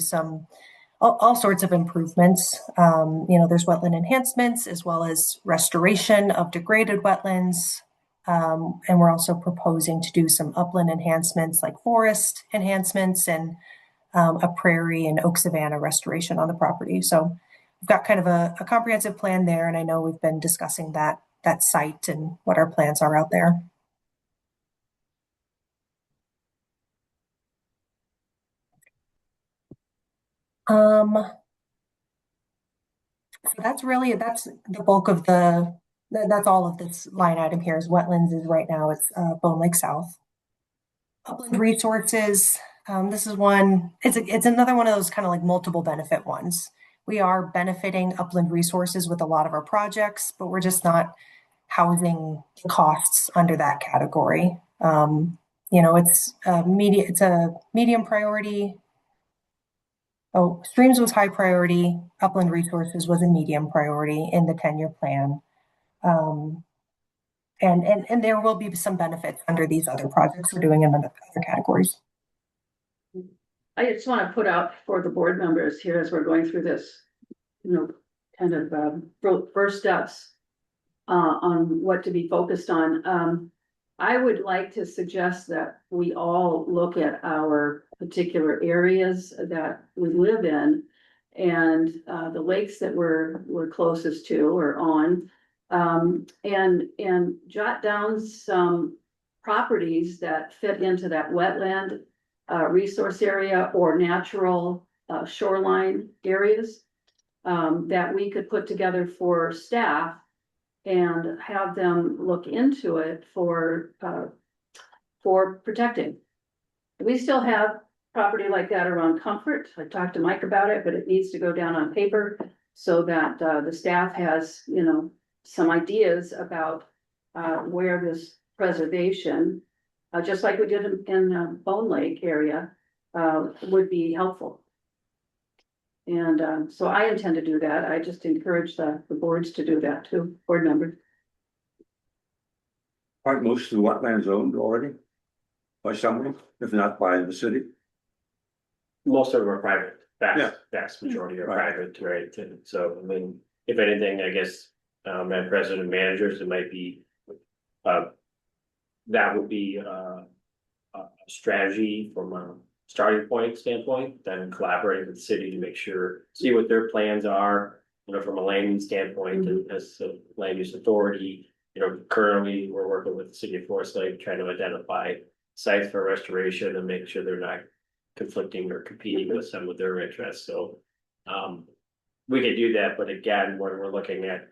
all sorts of improvements. You know, there's wetland enhancements as well as restoration of degraded wetlands. And we're also proposing to do some upland enhancements like forest enhancements and a prairie and oak savanna restoration on the property. So we've got kind of a comprehensive plan there. And I know we've been discussing that site and what our plans are out there. So that's the bulk of that's all of this line item here is wetlands is right now it's Bone Lake South. Upland resources, this is one, it's another one of those kind of like multiple benefit ones. We are benefiting upland resources with a lot of our projects, but we're just not housing costs under that category. You know, it's a medium priority. Oh, streams was high priority. Upland resources was a medium priority in the 10-year plan. And there will be some benefits under these other projects we're doing in the other categories. I just want to put out for the board members here as we're going through this, you know, kind of first steps on what to be focused on. I would like to suggest that we all look at our particular areas that we live in and the lakes that we're closest to or on, and jot down some properties that fit into that wetland resource area or natural shoreline areas that we could put together for staff and have them look into it for protecting. We still have property like that around Comfort. I talked to Mike about it, but it needs to go down on paper so that the staff has, you know, some ideas about where this preservation, just like we did in Bone Lake area, would be helpful. And so I intend to do that. I just encourage the boards to do that too, board members. Aren't most of the wetlands owned already? By someone, if not by the city? Most of them are private, Yeah. vast majority are Right. private, right? And so, I mean, if anything, I guess, at president and managers, it might be, that would be, a strategy from a starting point standpoint, then collaborating with the city to make sure, see what their plans are, you know, from a land use standpoint, and as a land use authority. You know, currently, we're working with the city of Forest Lake, trying to identify sites for restoration and make sure they're not conflicting or competing with some of their interests, so. We could do that, but again, when we're looking at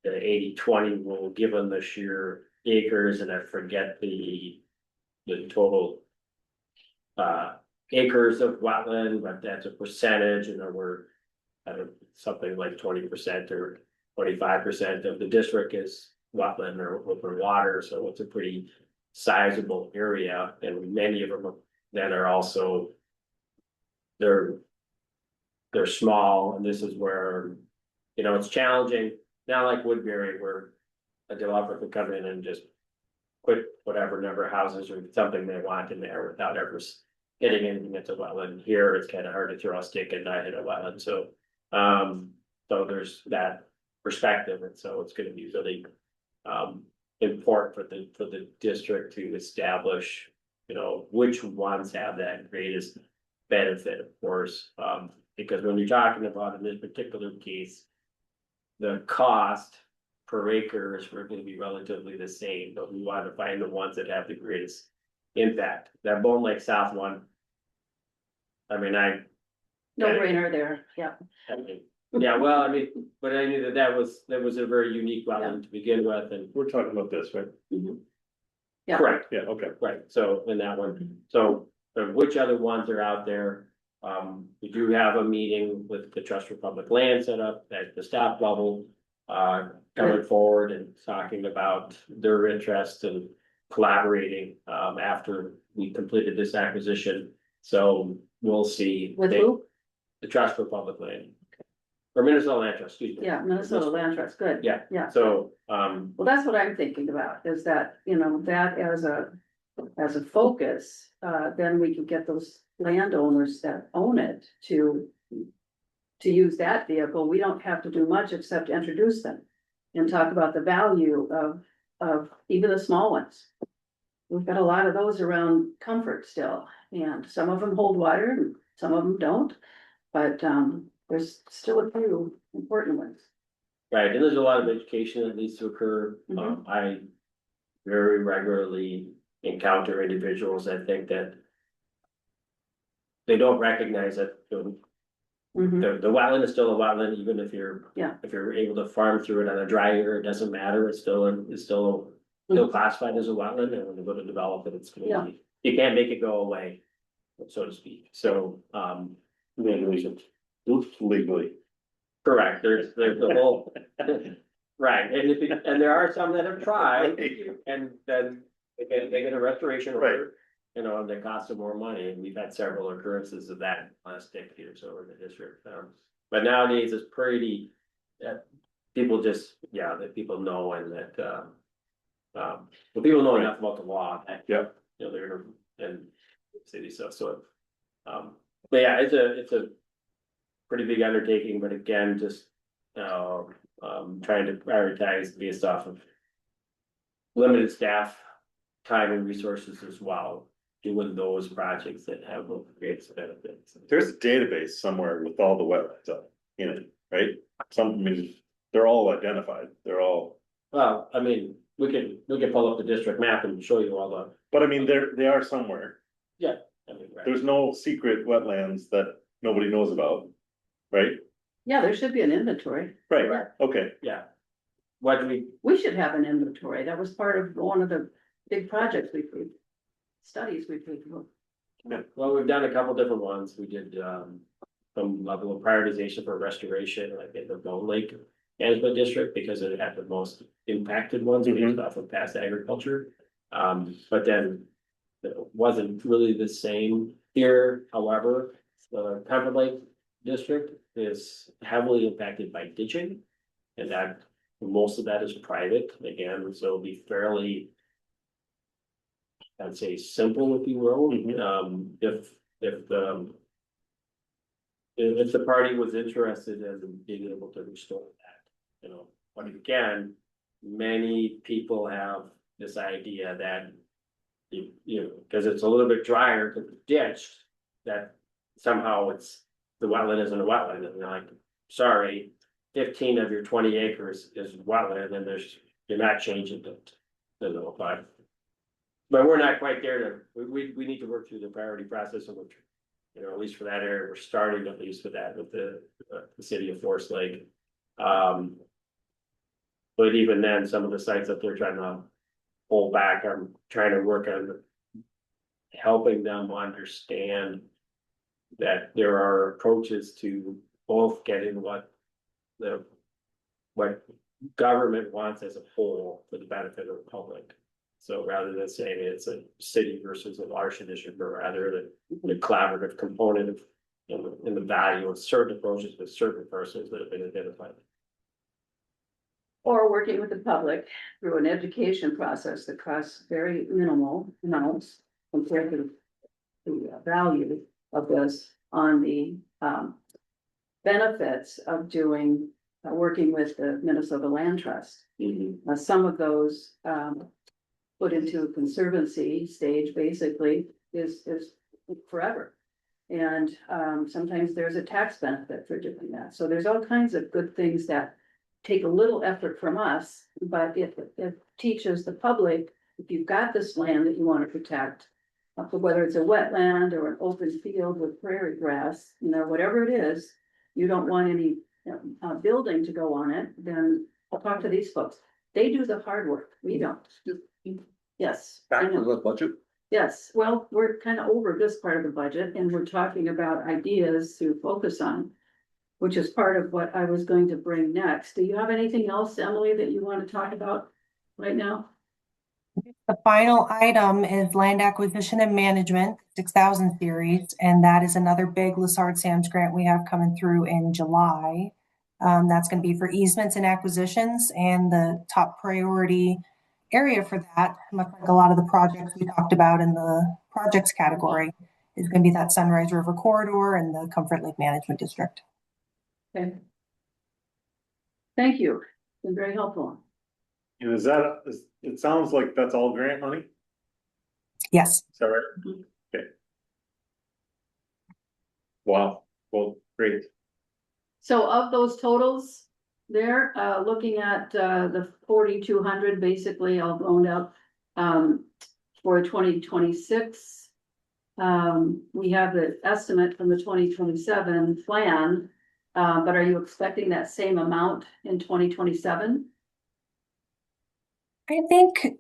the 80-20 rule, given the sheer acres, and I forget the total acres of wetland, but that's a percentage, and then we're something like 20% or 25% of the district is wetland or open water, so it's a pretty sizable area, and many of them that are also they're small, and this is where, you know, it's challenging, not like Woodbury where a developer could come in and just put whatever number of houses or something they want in there without ever hitting anything that's a wetland. Here, it's kind of hard to throw a stick and not hit a wetland, so so there's that perspective, and so it's gonna be really important for the district to establish, you know, which ones have that greatest benefit, of course, because when you're talking about in this particular case, the cost per acre is going to be relatively the same, but we want to find the ones that have the greatest impact. That Bone Lake South one, I mean, No brainer there, yeah. yeah, well, I mean, but I knew that was a very unique wetland to begin with, and We're talking about this, right? Yeah. correct. Yeah, okay. Right, so in that one, so which other ones are out there? We do have a meeting with the Trust for Public Land set up at the staff level. Coming forward and talking about their interest in collaborating, after we completed this acquisition. So we'll see. With who? The Trust for Public Land. Or Minnesota Land Trust, excuse me. Yeah, Minnesota Land Trust, good. Yeah. Yeah. So, Well, that's what I'm thinking about, is that, you know, that as a focus, then we can get those landowners that own it to use that vehicle. We don't have to do much except introduce them and talk about the value of even the small ones. We've got a lot of those around Comfort still, and some of them hold water and some of them don't. But there's still a few important ones. right, and there's a lot of education that needs to occur. Mhm. I very regularly encounter individuals that think that they don't recognize that Mhm. the wetland is still a wetland, even if you're. Yeah. If you're able to farm through it on a dry year, it doesn't matter, it's still classified as a wetland, and when you go to develop it, it's gonna be, you can't make it go away. So to speak, so, Legally. correct, there's the whole. Right, and and there are some that have tried, and then they get a restoration order. You know, and they cost them more money, and we've had several occurrences of that last decade or so in the district. But nowadays it's pretty, people just, yeah, that people know, and that, well, people know enough about the law. That, Yeah. you know, they're in city stuff, so. But yeah, it's a pretty big undertaking, but again, just, trying to prioritize based off of limited staff, time and resources as well, doing those projects that have the greatest benefits. There's a database somewhere with all the wetlands in it, right? Some, I mean, they're all identified, they're all, Well, I mean, we can pull up the district map and show you all the, but I mean, they are somewhere. yeah, I mean, right. There's no secret wetlands that nobody knows about, right? Yeah, there should be an inventory. Right, okay, Yeah. What do we, We should have an inventory. That was part of one of the big projects studies we did. well, we've done a couple different ones. We did, some level of prioritization for restoration, like in the Bone Lake Management District, because it had the most impacted ones based off of past agriculture. But then it wasn't really the same here. However, the Comfort Lake District is heavily impacted by ditching. And that, most of that is private, again, so it'll be fairly, I'd say, simple, if you will. If the party was interested in being able to restore that, you know, but again, many people have this idea that you know, because it's a little bit drier to the ditch, that somehow it's, the wetland isn't a wetland, and they're like, sorry, 15 of your 20 acres is wetland, and you're not changing it. But we're not quite there to, we need to work through the priority process, and which, you know, at least for that area, we're starting at least with that, with the city of Forest Lake. But even then, some of the sites that they're trying to pull back, I'm trying to work on helping them understand that there are approaches to both getting what government wants as a whole for the benefit of the public. So rather than saying it's a city versus a watershed district, but rather the collaborative component of, in the value of certain approaches with certain persons that have been identified. Or working with the public through an education process that costs very minimal amounts compared to the value of this on the benefits of doing, working with the Minnesota Land Trust. Some of those put into a conservancy stage basically is forever. And sometimes there's a tax benefit for doing that. So there's all kinds of good things that take a little effort from us, but it teaches the public, if you've got this land that you want to protect, whether it's a wetland or an open field with prairie grass, you know, whatever it is, you don't want any building to go on it, then I'll talk to these folks. They do the hard work. We don't. Yes. I Back to know. the budget. Yes, well, we're kind of over this part of the budget and we're talking about ideas to focus on, which is part of what I was going to bring next. Do you have anything else, Emily, that you want to talk about right now? The final item is land acquisition and management, 6,000 series, and that is another big Lessard Sam's grant we have coming through in July. That's going to be for easements and acquisitions, and the top priority area for that, much like a lot of the projects we talked about in the projects category, is going to be that Sunrise River Corridor and the Comfort Lake Management District. Okay. Thank you. Been very helpful. and it sounds like that's all grant money, Yes. is that right? Okay. Wow, well, great. So of those totals there, looking at the 4,200 basically all blown up for 2026. We have the estimate from the 2027 plan, but are you expecting that same amount in 2027? I think,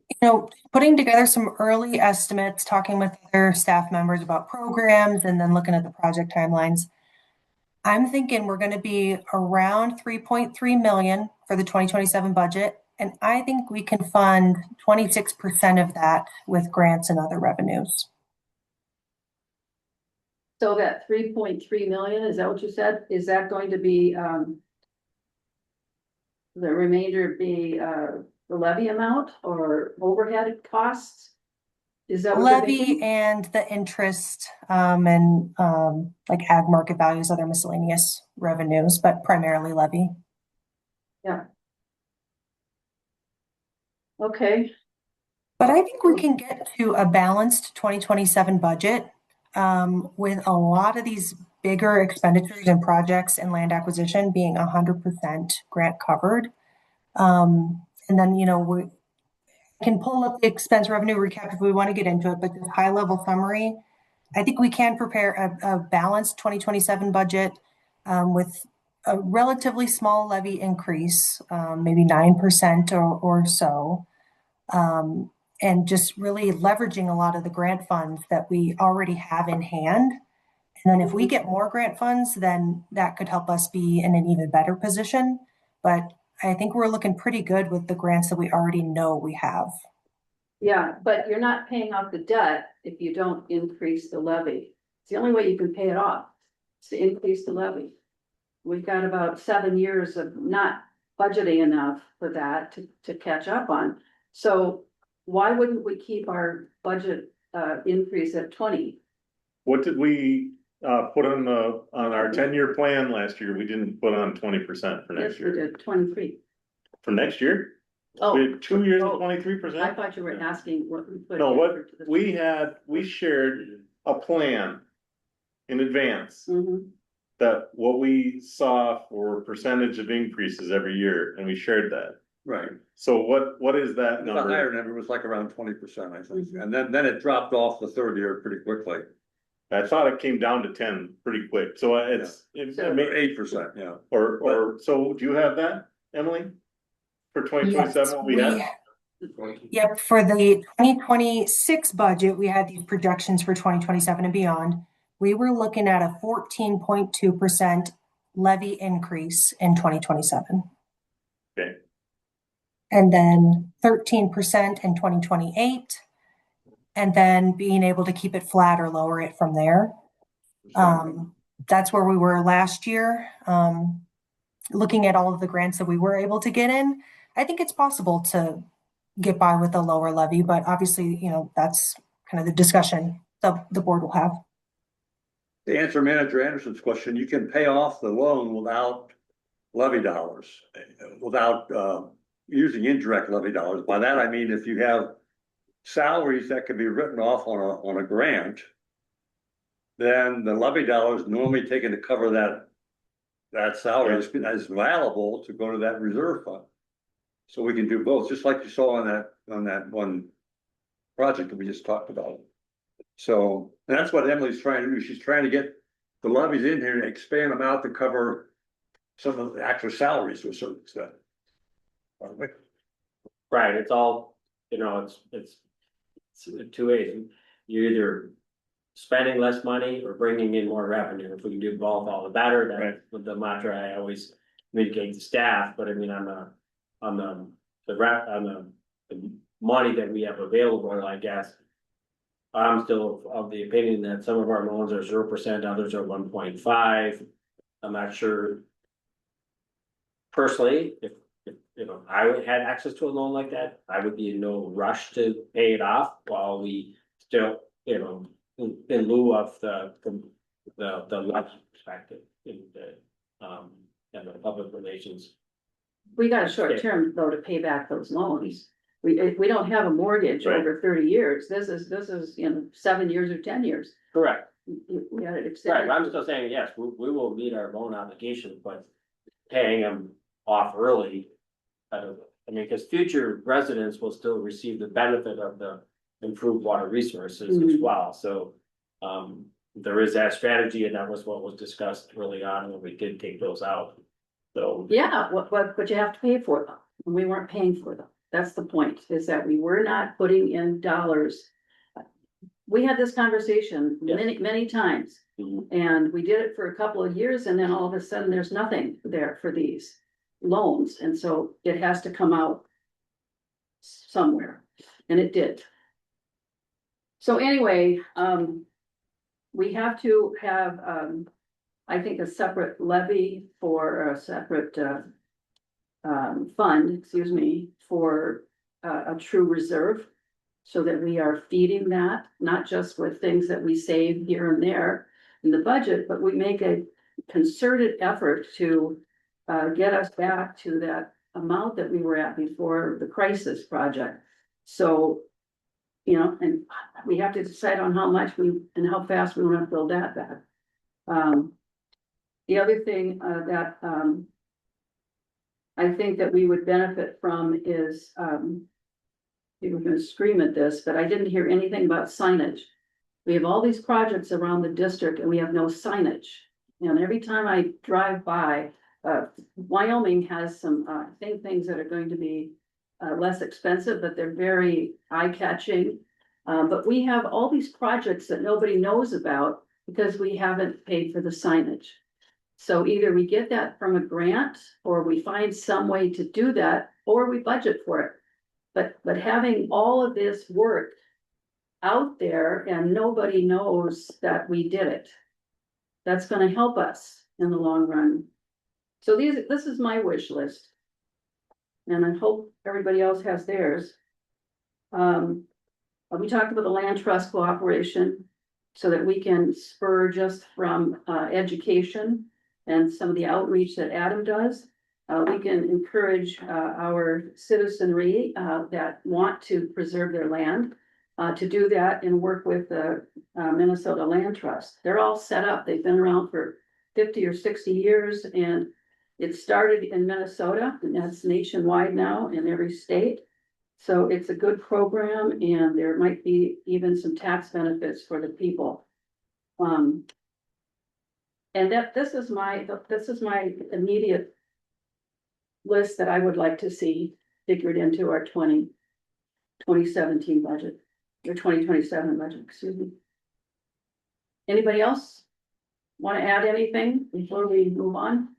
putting together some early estimates, talking with other staff members about programs, and then looking at the project timelines, I'm thinking we're going to be around 3.3 million for the 2027 budget. And I think we can fund 26% of that with grants and other revenues. So that 3.3 million, is that what you said? Is that going to be the remainder be the levy amount or overhead costs? Is that what you're Levy thinking? and the interest and like ag market values, other miscellaneous revenues, but primarily levy. Yeah. Okay. But I think we can get to a balanced 2027 budget with a lot of these bigger expenditures and projects and land acquisition being 100% grant covered. And then, we can pull up the expense revenue recap if we want to get into it, but the high level summary, I think we can prepare a balanced 2027 budget with a relatively small levy increase, maybe 9% or so. And just really leveraging a lot of the grant funds that we already have in hand. And then if we get more grant funds, then that could help us be in an even better position. But I think we're looking pretty good with the grants that we already know we have. Yeah, but you're not paying off the debt if you don't increase the levy. It's the only way you can pay it off, is to increase the levy. We've got about 7 years of not budgeting enough for that to catch up on. So why wouldn't we keep our budget increase at 20? What did we put on our 10-year plan last year? We didn't put on 20% for Yes, next we year. did, 23. For next year? Oh, We had 2 years Oh. of I 23%? thought you were asking what we put. No, in what for the- we shared a plan in advance Mhm. that what we saw for percentage of increases every year, and we shared that. Right. So what is that The number? higher number was like around 20%, I think, Mhm. and then it dropped off the third year pretty quickly, I thought it came down to 10 pretty quick, so it So- may, 8%, yeah. or, so do you have that, Emily? For 2027, what we had? Yep, for the 2026 budget, we had these projections for 2027 and beyond. We were looking at a 14.2% levy increase in 2027. Okay. And then 13% in 2028, and then being able to keep it flat or lower it from there. That's where we were last year. Looking at all of the grants that we were able to get in, I think it's possible to get by with a lower levy, but obviously, that's kind of the discussion the board will have. To answer Manager Anderson's question, you can pay off the loan without levy dollars, without using indirect levy dollars. By that, I mean, if you have salaries that can be written off on a grant, then the levy dollars normally taken to cover that salary is valuable to go to that reserve fund. So we can do both, just like you saw on that one project that we just talked about. So that's what Emily's trying to do. She's trying to get the levies in here and expand them out to cover some of the actual salaries to a certain extent. Right, it's all, it's two ways. You're either spending less money or bringing in more revenue. If we can do both, all the better. Right. That's with the mantra I always communicate to staff, but I mean, on the money that we have available, I guess. I'm still of the opinion that some of our loans are 0%, others are 1.5. I'm not sure. Personally, if I had access to a loan like that, I would be in no rush to pay it off while we still, in lieu of the levy perspective in and the public relations. We got a short term though to pay back those loans. We don't have a mortgage Right. over 30 years. This is 7 years or 10 years. Correct. We had it Right, extended. I'm still saying, yes, we will meet our loan obligations, but paying them off early. Because future residents will still receive the benefit of the improved water resources as Mhm. well, so. There is that strategy, and that was what was discussed early on when we did take those out, so. Yeah, but you have to pay for them. And we weren't paying for them. That's the point, is that we were not putting in dollars. We had this conversation Yes. many times. Mhm. And we did it for a couple of years and then all of a sudden there's nothing there for these loans. And so it has to come out somewhere, and it did. So anyway, we have to have, I think, a separate levy for a separate, fund, excuse me, for a true reserve. So that we are feeding that, not just with things that we save here and there in the budget, but we make a concerted effort to get us back to that amount that we were at before the crisis project. So, and we have to decide on how much and how fast we want to build that back. The other thing that I think that we would benefit from is, people are gonna scream at this, but I didn't hear anything about signage. We have all these projects around the district and we have no signage. And every time I drive by, Wyoming has some, things that are going to be less expensive, but they're very eye-catching. But we have all these projects that nobody knows about because we haven't paid for the signage. So either we get that from a grant, or we find some way to do that, or we budget for it. But having all of this work out there and nobody knows that we did it, that's gonna help us in the long run. So this is my wish list. And I hope everybody else has theirs. We talked about the land trust cooperation so that we can spur just from education and some of the outreach that Adam does. We can encourage our citizenry that want to preserve their land to do that and work with the Minnesota Land Trust. They're all set up. They've been around for 50 or 60 years, and it started in Minnesota, and that's nationwide now in every state. So it's a good program, and there might be even some tax benefits for the people. And this is my immediate list that I would like to see figured into our 2017 budget, or 2027 budget, excuse me. Anybody else want to add anything before we move on?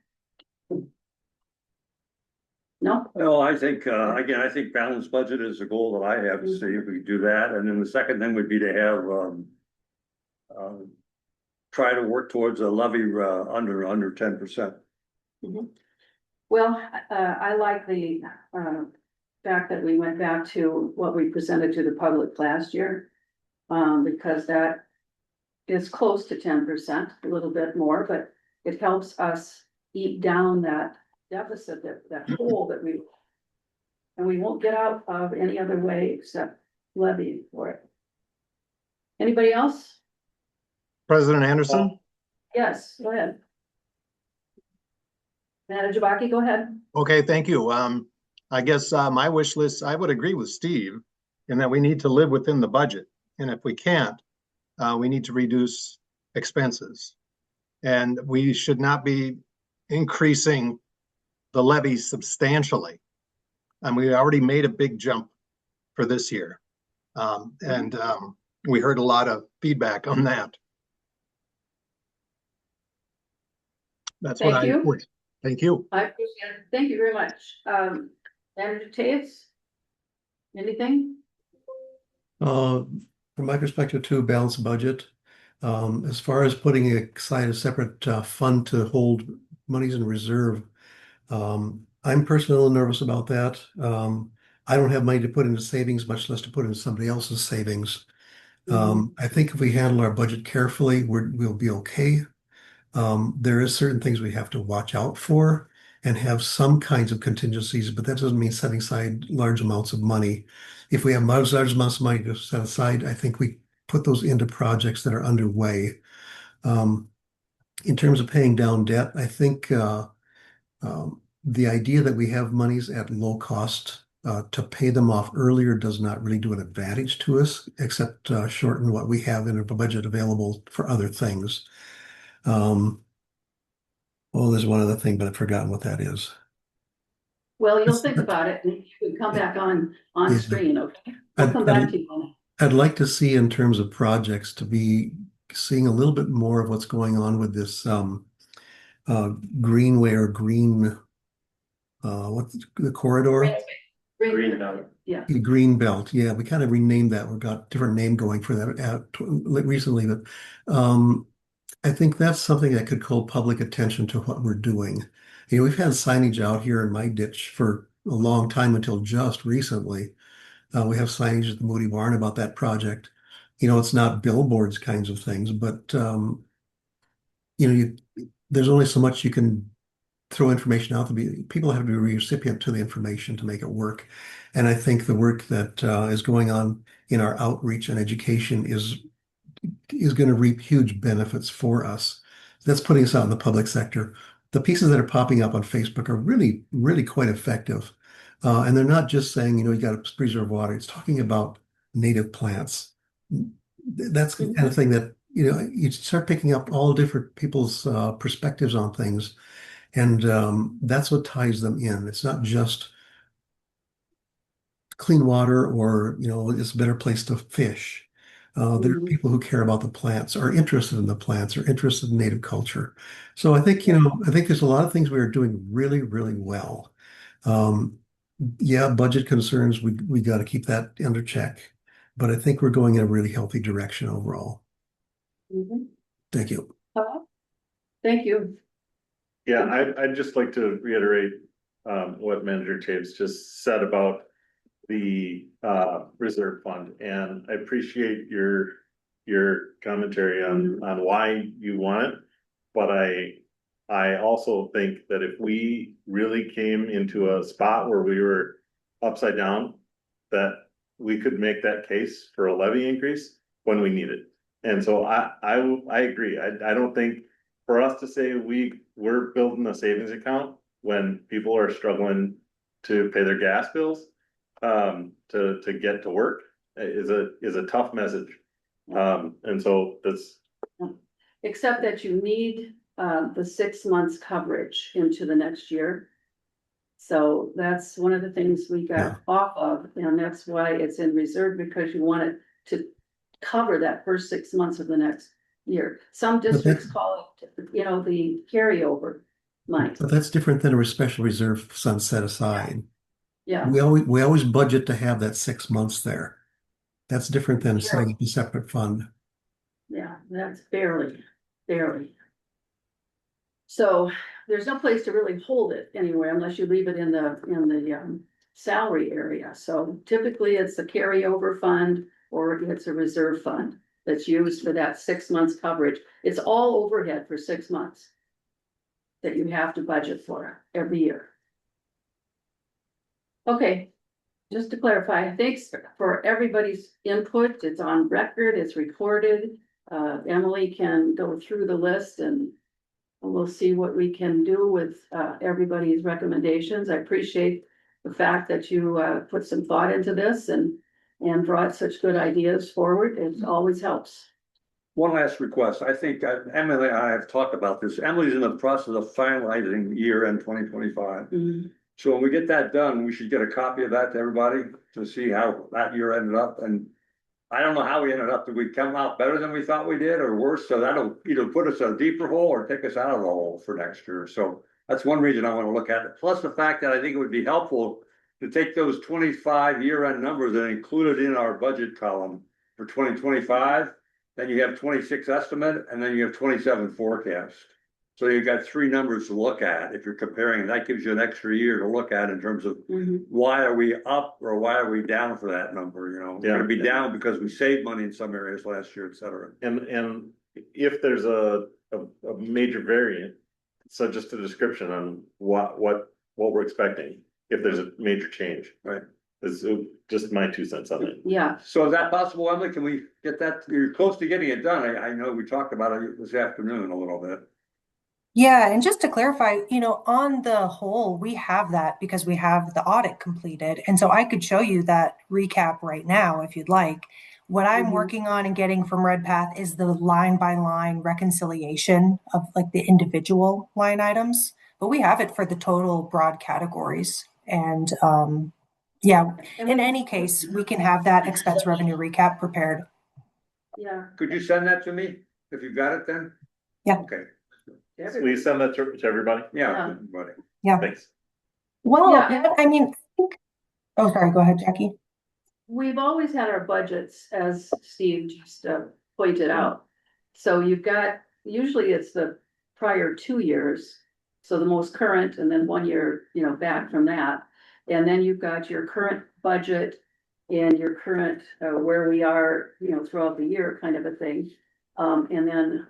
No? Well, I think, again, I think balanced budget is a goal that I have to see if we can do that. And then the second thing would be to have, try to work towards a levy, under 10%. Well, I like the fact that we went back to what we presented to the public last year. Because that is close to 10%, a little bit more, but it helps us eat down that deficit, that hole that and we won't get out of any other way except levying for it. Anybody else? President Anderson? Yes, go ahead. Manager Jabaki, go ahead. Okay, thank you. I guess my wish list, I would agree with Steve in that we need to live within the budget. And if we can't, we need to reduce expenses. And we should not be increasing the levy substantially. And we already made a big jump for this year. We heard a lot of feedback on that. That's what Thank you. Thank you. I appreciate it. Thank you very much. Manager Taves? Anything? From my perspective too, balanced budget. As far as putting aside a separate fund to hold monies in reserve, I'm personally a little nervous about that. I don't have money to put into savings, much less to put into somebody else's savings. I think if we handle our budget carefully, we'll be okay. There is certain things we have to watch out for and have some kinds of contingencies, but that doesn't mean setting aside large amounts of money. If we have large amounts of money to set aside, I think we put those into projects that are underway. In terms of paying down debt, I think the idea that we have monies at low cost to pay them off earlier does not really do an advantage to us, except shorten what we have in our budget available for other things. Well, there's one other thing, but I've forgotten what that is. Well, you'll think about it and you can come back on Yeah. screen, okay? I'll come back to you on it. I'd like to see in terms of projects to be seeing a little bit more of what's going on with this greenway or green, what's the corridor? Green belt. Yeah. Green belt. Yeah, we kind of renamed that. We've got a different name going for that recently, but I think that's something that could call public attention to what we're doing. You know, we've had signage out here in my ditch for a long time until just recently. We have signage at the Moody Barn about that project. You know, it's not billboards kinds of things, but you know, there's only so much you can throw information out. People have to be a recipient to the information to make it work. And I think the work that is going on in our outreach and education is going to reap huge benefits for us. That's putting us out in the public sector. The pieces that are popping up on Facebook are really, really quite effective. And they're not just saying, you know, you got to preserve water. It's talking about native plants. that's the kind of thing that, you start picking up all different people's perspectives on things. And that's what ties them in. It's not just clean water or, it's a better place to fish. There are Mhm. people who care about the plants, are interested in the plants, are interested in native culture. So I think, I think there's a lot of things we are doing really, really well. Um, yeah, budget concerns, we got to keep that under check. But I think we're going in a really healthy direction overall. Mhm. Thank you. Thank you. Yeah, I'd just like to reiterate, what Manager Taves just said about the, reserve fund, and I appreciate your commentary on why you want it. But I also think that if we really came into a spot where we were upside down, that we could make that case for a levy increase when we need it. And so I agree. I don't think for us to say we're building a savings account when people are struggling to pay their gas bills, to get to work is a tough message. And so that's, Except that you need the 6 months coverage into the next year. So that's one of the things we Yeah. got off of, and that's why it's in reserve, because you want it to cover that first 6 months of the next year. Some districts call it, the carryover money. But that's different than a special reserve fund set aside. Yeah, We always budget to have that 6 months there. That's different than Sure. setting up a separate fund. yeah, that's barely. So there's no place to really hold it anywhere unless you leave it in the salary area. So typically it's a carryover fund or it's a reserve fund that's used for that 6 months coverage. It's all overhead for 6 months that you have to budget for every year. Okay, just to clarify, thanks for everybody's input. It's on record, it's recorded. Emily can go through the list and we'll see what we can do with everybody's recommendations. I appreciate the fact that you put some thought into this and brought such good ideas forward. It always helps. One last request. I think Emily and I have talked about this. Emily's in the process of finalizing year end 2025. So when we get that done, we should get a copy of that to everybody to see how that year ended up. And I don't know how we ended up. Did we come out better than we thought we did or worse? So that'll either put us in a deeper hole or take us out of the hole for next year. So that's one reason I want to look at it. Plus the fact that I think it would be helpful to take those 25 year-end numbers and include it in our budget column for 2025. Then you have 26 estimate and then you have 27 forecast. So you've got 3 numbers to look at if you're comparing. That gives you an extra year to look at in terms of why are we up or why are we down for that number, We're gonna be down because we saved money in some areas last year, et cetera. and if there's a major variant, so just a description on what we're expecting, if there's a major change. Right. Is just my 2 cents on it. Yeah, So is that possible, Emily? Can we get that? You're close to getting it done. I know we talked about it this afternoon a little bit. Yeah, and just to clarify, on the whole, we have that because we have the audit completed. And so I could show you that recap right now if you'd like. What I'm working on and getting from RedPath is the line by line reconciliation of like the individual line items, but we have it for the total broad categories. And yeah, in any case, we can have that expense revenue recap prepared. yeah. Could you send that to me if you got it then? Yeah. Okay. Will you send that to everybody? Yeah, everybody. Yeah. Thanks. Well, Yeah. I mean, oh, sorry, go ahead, Jackie. We've always had our budgets, as Steve just pointed out. So you've got, usually it's the prior 2 years. So the most current and then 1 year, back from that. And then you've got your current budget and your current, where we are, throughout the year kind of a thing. And then,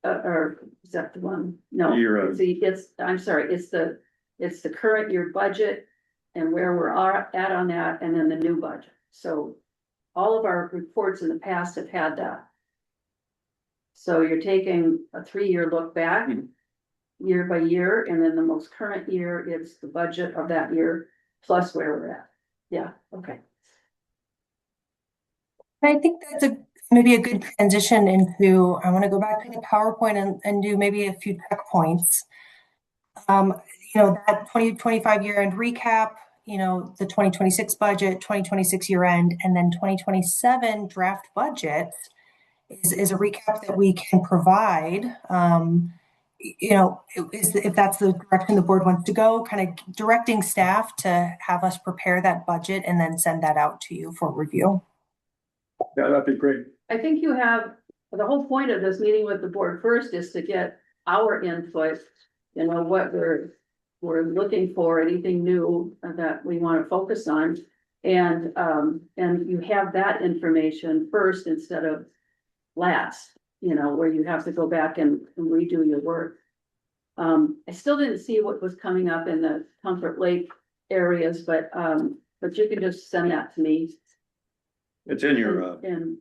or is that the one? No, Year it's, I'm sorry, it's the current year budget and where we're at on that, and then the new budget. So all of our reports in the past have had that. So you're taking a 3-year look back, year by year, and then the most current year is the budget of that year plus where we're at. Yeah, okay. I think that's maybe a good transition into, I want to go back to the PowerPoint and do maybe a few checkpoints. That 2025 year end recap, the 2026 budget, 2026 year end, and then 2027 draft budget is a recap that we can provide. If that's the direction the board wants to go, kind of directing staff to have us prepare that budget and then send that out to you for review. Yeah, that'd be great. I think you have, the whole point of this meeting with the board first is to get our input, what we're looking for, anything new that we want to focus on. And you have that information first instead of last, where you have to go back and redo your work. I still didn't see what was coming up in the Comfort Lake areas, but you can just send that to me. It's in your, And,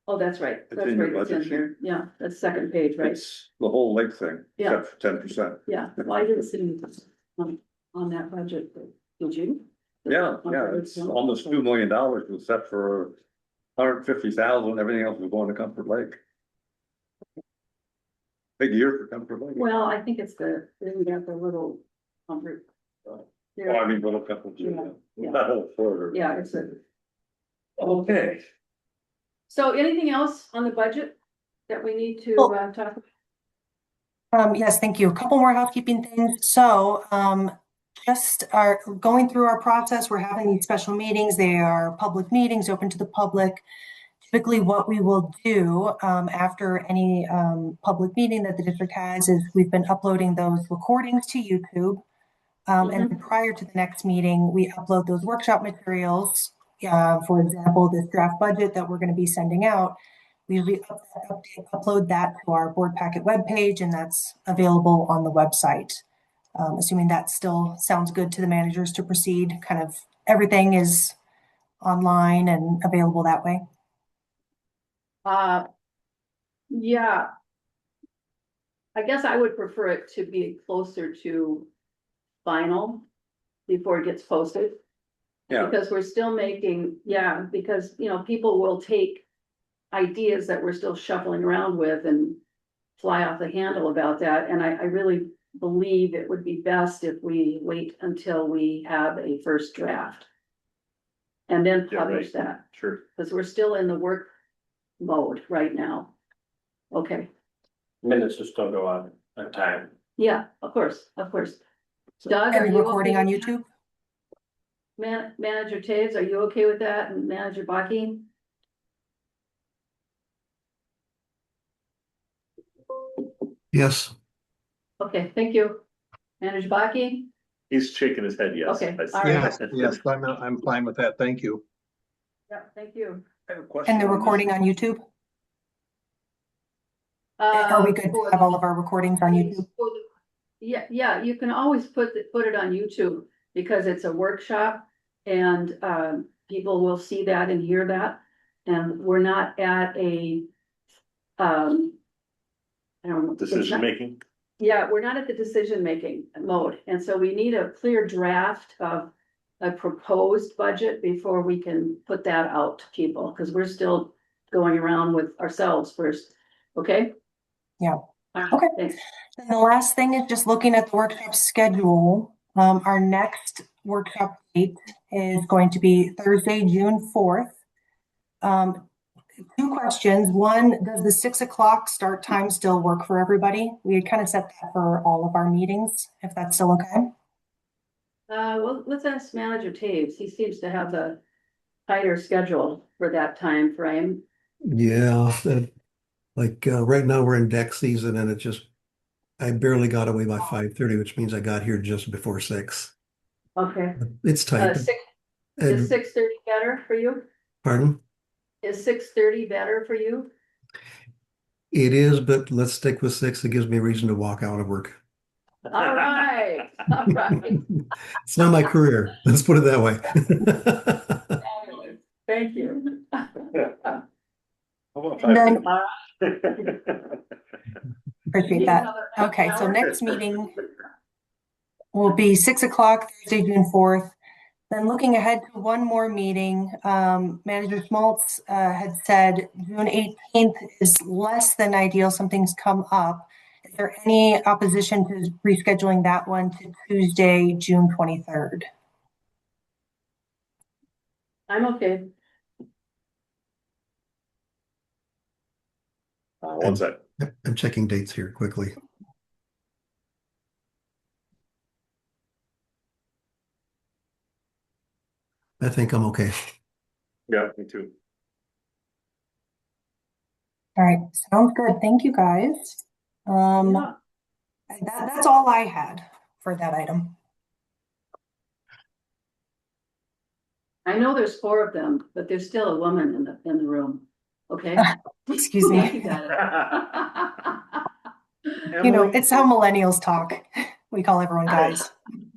oh, that's right. It's That's in your right, it's in budget sheet. here. Yeah, that's second page, right? it's the whole lake thing, Yeah. except for 10%. Yeah, well, I didn't see on that budget, did you? Yeah, it's almost $2 million except for 150,000, everything else was going to Comfort Lake. Big year for Comfort Lake. Well, I think it's we got the little comfort. Oh, I mean, little Comfort, Yeah, yeah. that whole quarter. Yeah, it's Okay. so anything else on the budget that we need to Well- talk about? Yes, thank you. A couple more housekeeping things. So, just are going through our process. We're having these special meetings. They are public meetings, open to the public. Typically, what we will do after any public meeting that the district has is we've been uploading those recordings to YouTube. And then prior to the next meeting, we upload those workshop materials. For example, this draft budget that we're going to be sending out. We upload that to our board packet webpage, and that's available on the website. Assuming that still sounds good to the managers to proceed, kind of everything is online and available that way. Yeah. I guess I would prefer it to be closer to final before it gets posted. Yeah. Because we're still making, because, people will take ideas that we're still shuffling around with and fly off the handle about that. And I really believe it would be best if we wait until we have a first draft. And then Yeah, publish right. that, Sure. because we're still in the work mode right now. Okay, Minutes will still go on time. yeah, of course. Doug, are And you recording okay on with that? YouTube? Manager Taves, are you okay with that? And Manager Baki? Yes. Okay, thank you. Manager Baki? He's shaking his head, yes. Okay, I see. all right. Yes, I'm fine with that. Thank you. Yeah, thank you. I have a question And the on this. recording on YouTube? Are we good to have all of our recordings on YouTube? Yeah, you can always put it on YouTube because it's a workshop and people will see that and hear that. And we're not at a I don't know. it's Decision not- making. Yeah, we're not at the decision-making mode, and so we need a clear draft of a proposed budget before we can put that out to people, because we're still going around with ourselves first, okay? Yeah. All right, Okay. thanks. And the last thing is just looking at the workshop schedule. Our next workshop date is going to be Thursday, June 4th. Two questions. One, does the 6 o'clock start time still work for everybody? We had kind of set that for all of our meetings, if that's still okay. Well, let's ask Manager Taves. He seems to have the tighter schedule for that time frame. Yeah, right now we're in deck season and I barely got away by 5:30, which means I got here just before 6. Okay, It's tight. is And- 6:30 better for you? Pardon? Is 6:30 better for you? It is, but let's stick with 6. It gives me a reason to walk out of work. All right, all right. It's not my career. Let's put it that way. Fabulous. Thank you. How about And then- 5:30? Appreciate that. Okay, so next meeting will be 6 o'clock, Thursday, June 4th. Then looking ahead to one more meeting, Manager Schmaltz had said June 18th is less than ideal. Something's come up. Is there any opposition to rescheduling that one to Tuesday, June 23rd? I'm okay. One sec. Yep, I'm checking dates here quickly. I think I'm okay. Yeah, me too. All right, sounds good. Thank you, guys. Yeah. That's all I had for that item. I know there's 4 of them, but there's still a woman in the room, okay? Excuse You me. got it. You know, Emily, it's how millennials talk. We call everyone guys.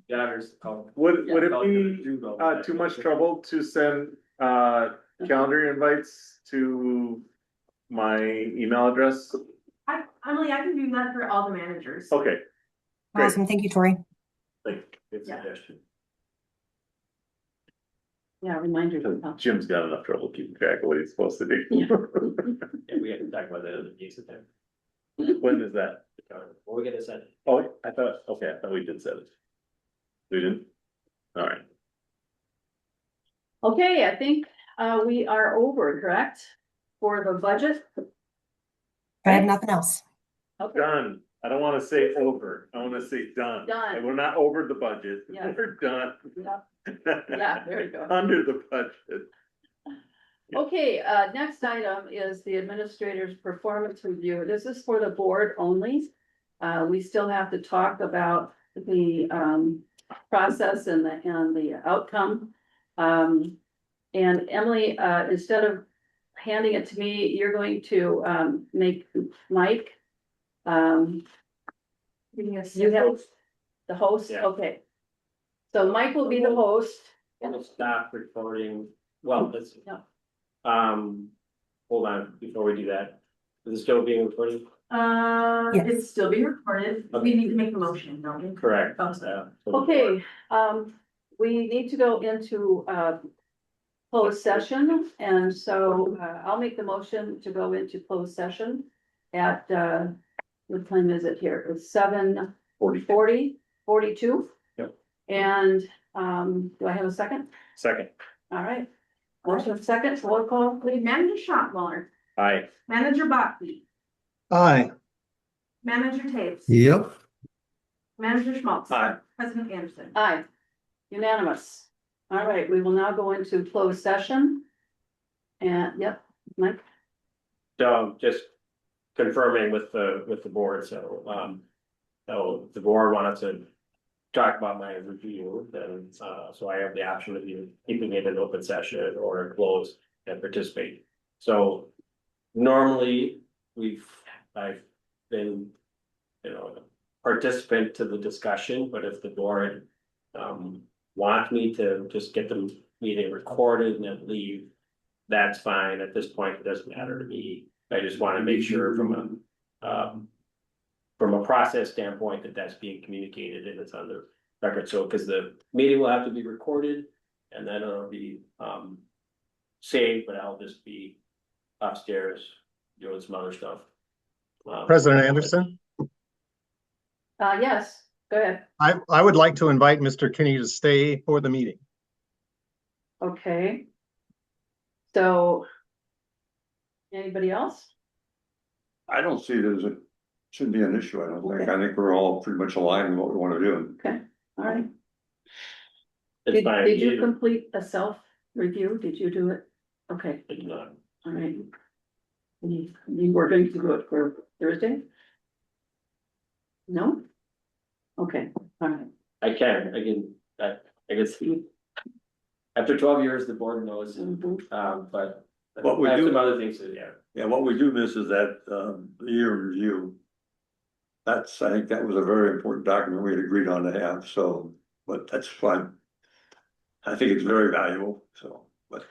Daughters call. would Yeah, it call be judo. too much trouble to send calendar invites to my email address? Emily, I can do that for all the managers. Okay, great. Awesome. Thank you, Tori. Like, good Yeah. suggestion. Yeah, reminder. Jim's got enough trouble keeping track of what he's supposed to do. Yeah. Yeah, we have to talk about that other piece of time. When is that? We're gonna send. Oh, I thought we did set it. We didn't? All right. Okay, I think we are over, correct? For the budget? I have nothing else. Okay, Done. I don't wanna say over. I wanna say done. Done. And we're not over the budget. Yeah. We're done. yeah, yeah, there you go. Under the budget. Okay, next item is the administrator's performance review. This is for the board only. We still have to talk about the process and the outcome. And Emily, instead of handing it to me, you're going to make Mike. You have the host, Yeah. okay. So Mike will be the host. We'll stop recording. Well, let's. Yeah. Hold on, before we do that. Is it still being recorded? Yes. It's still being recorded. We need to make a motion, don't we? Correct. Oh. Okay, we need to go into closed session, and so I'll make the motion to go into closed session at what time is it here? It's 7:42. Yep. And do I have a second? Second. All right. Motion second, roll call, please. Manager Schottenwalder, Aye. Manager Botke, Aye. Manager Taves. Yep. Manager Schmaltz. Aye. President Anderson. Aye. Unanimous. All right, we will now go into closed session. And, yep, Mike? So just confirming with the board, so the board wanted to talk about my review, then so I have the option of either keeping it in open session or closed and participate. So normally I've been, you know, a participant to the discussion, but if the board want me to just get the meeting recorded and then leave, that's fine. At this point, it doesn't matter to me. I just want to make sure from a process standpoint that that's being communicated and it's on the record. So, because the meeting will have to be recorded and then it'll be saved, but I'll just be upstairs doing some other stuff. President Anderson, Yes, go ahead. I would like to invite Mr. Kinney to stay for the meeting. Okay. So. Anybody else? I don't see there's shouldn't be an issue, I don't think. I think we're all pretty much aligned in what we wanna do. All right. It's fine. Did you complete a self-review? Did you do it? Okay, It's not. all right. You were going to do it for Thursday? No? Okay, all right. I guess. After 12 years, the board knows, Mhm. but. What we I have do- some other things to, yeah. Yeah, what we do miss is that, the year review. I think that was a very important document we had agreed on to have, so, but that's fine. I think it's very valuable, so, but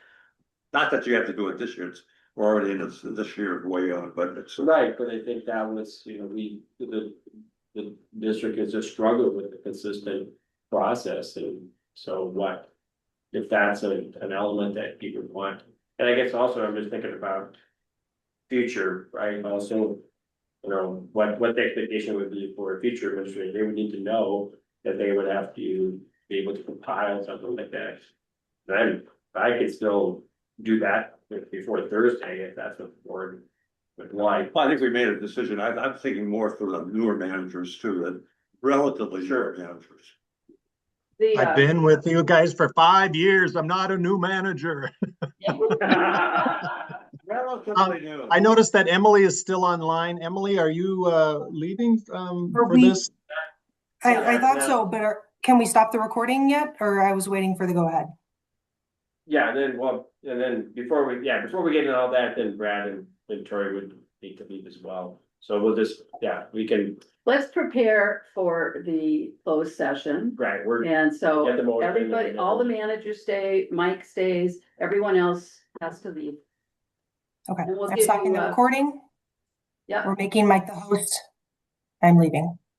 not that you have to do it this year, we're already in this year way on, but it's. Right, but I think that was, you know, the district has just struggled with the consistent process, and so what if that's an element that people want. And I guess also I'm just thinking about future, right? Also, you know, what the expectation would be for a future administrator. They would need to know that they would have to be able to compile something like that. Then I could still do that before Thursday if that's what the board would like. I think we made a decision. I'm thinking more for the newer managers too, that relatively newer managers. The, I've been with you guys for 5 years. I'm not a new manager. Relatively new. I noticed that Emily is still online. Emily, are you leaving Are for we- this? I thought Yeah. so, but can we stop the recording yet? Or I was waiting for the go ahead. Yeah, and then before we get into all that, then Brad and Tori would need to leave as well. So we'll just, we can, let's prepare for the closed session. right, we're. And so Get the motion and everybody, then- all the managers stay, Mike stays, everyone else has to leave. Okay, And we'll I'm give stopping you the a- recording. Yeah. We're making Mike the host. I'm leaving.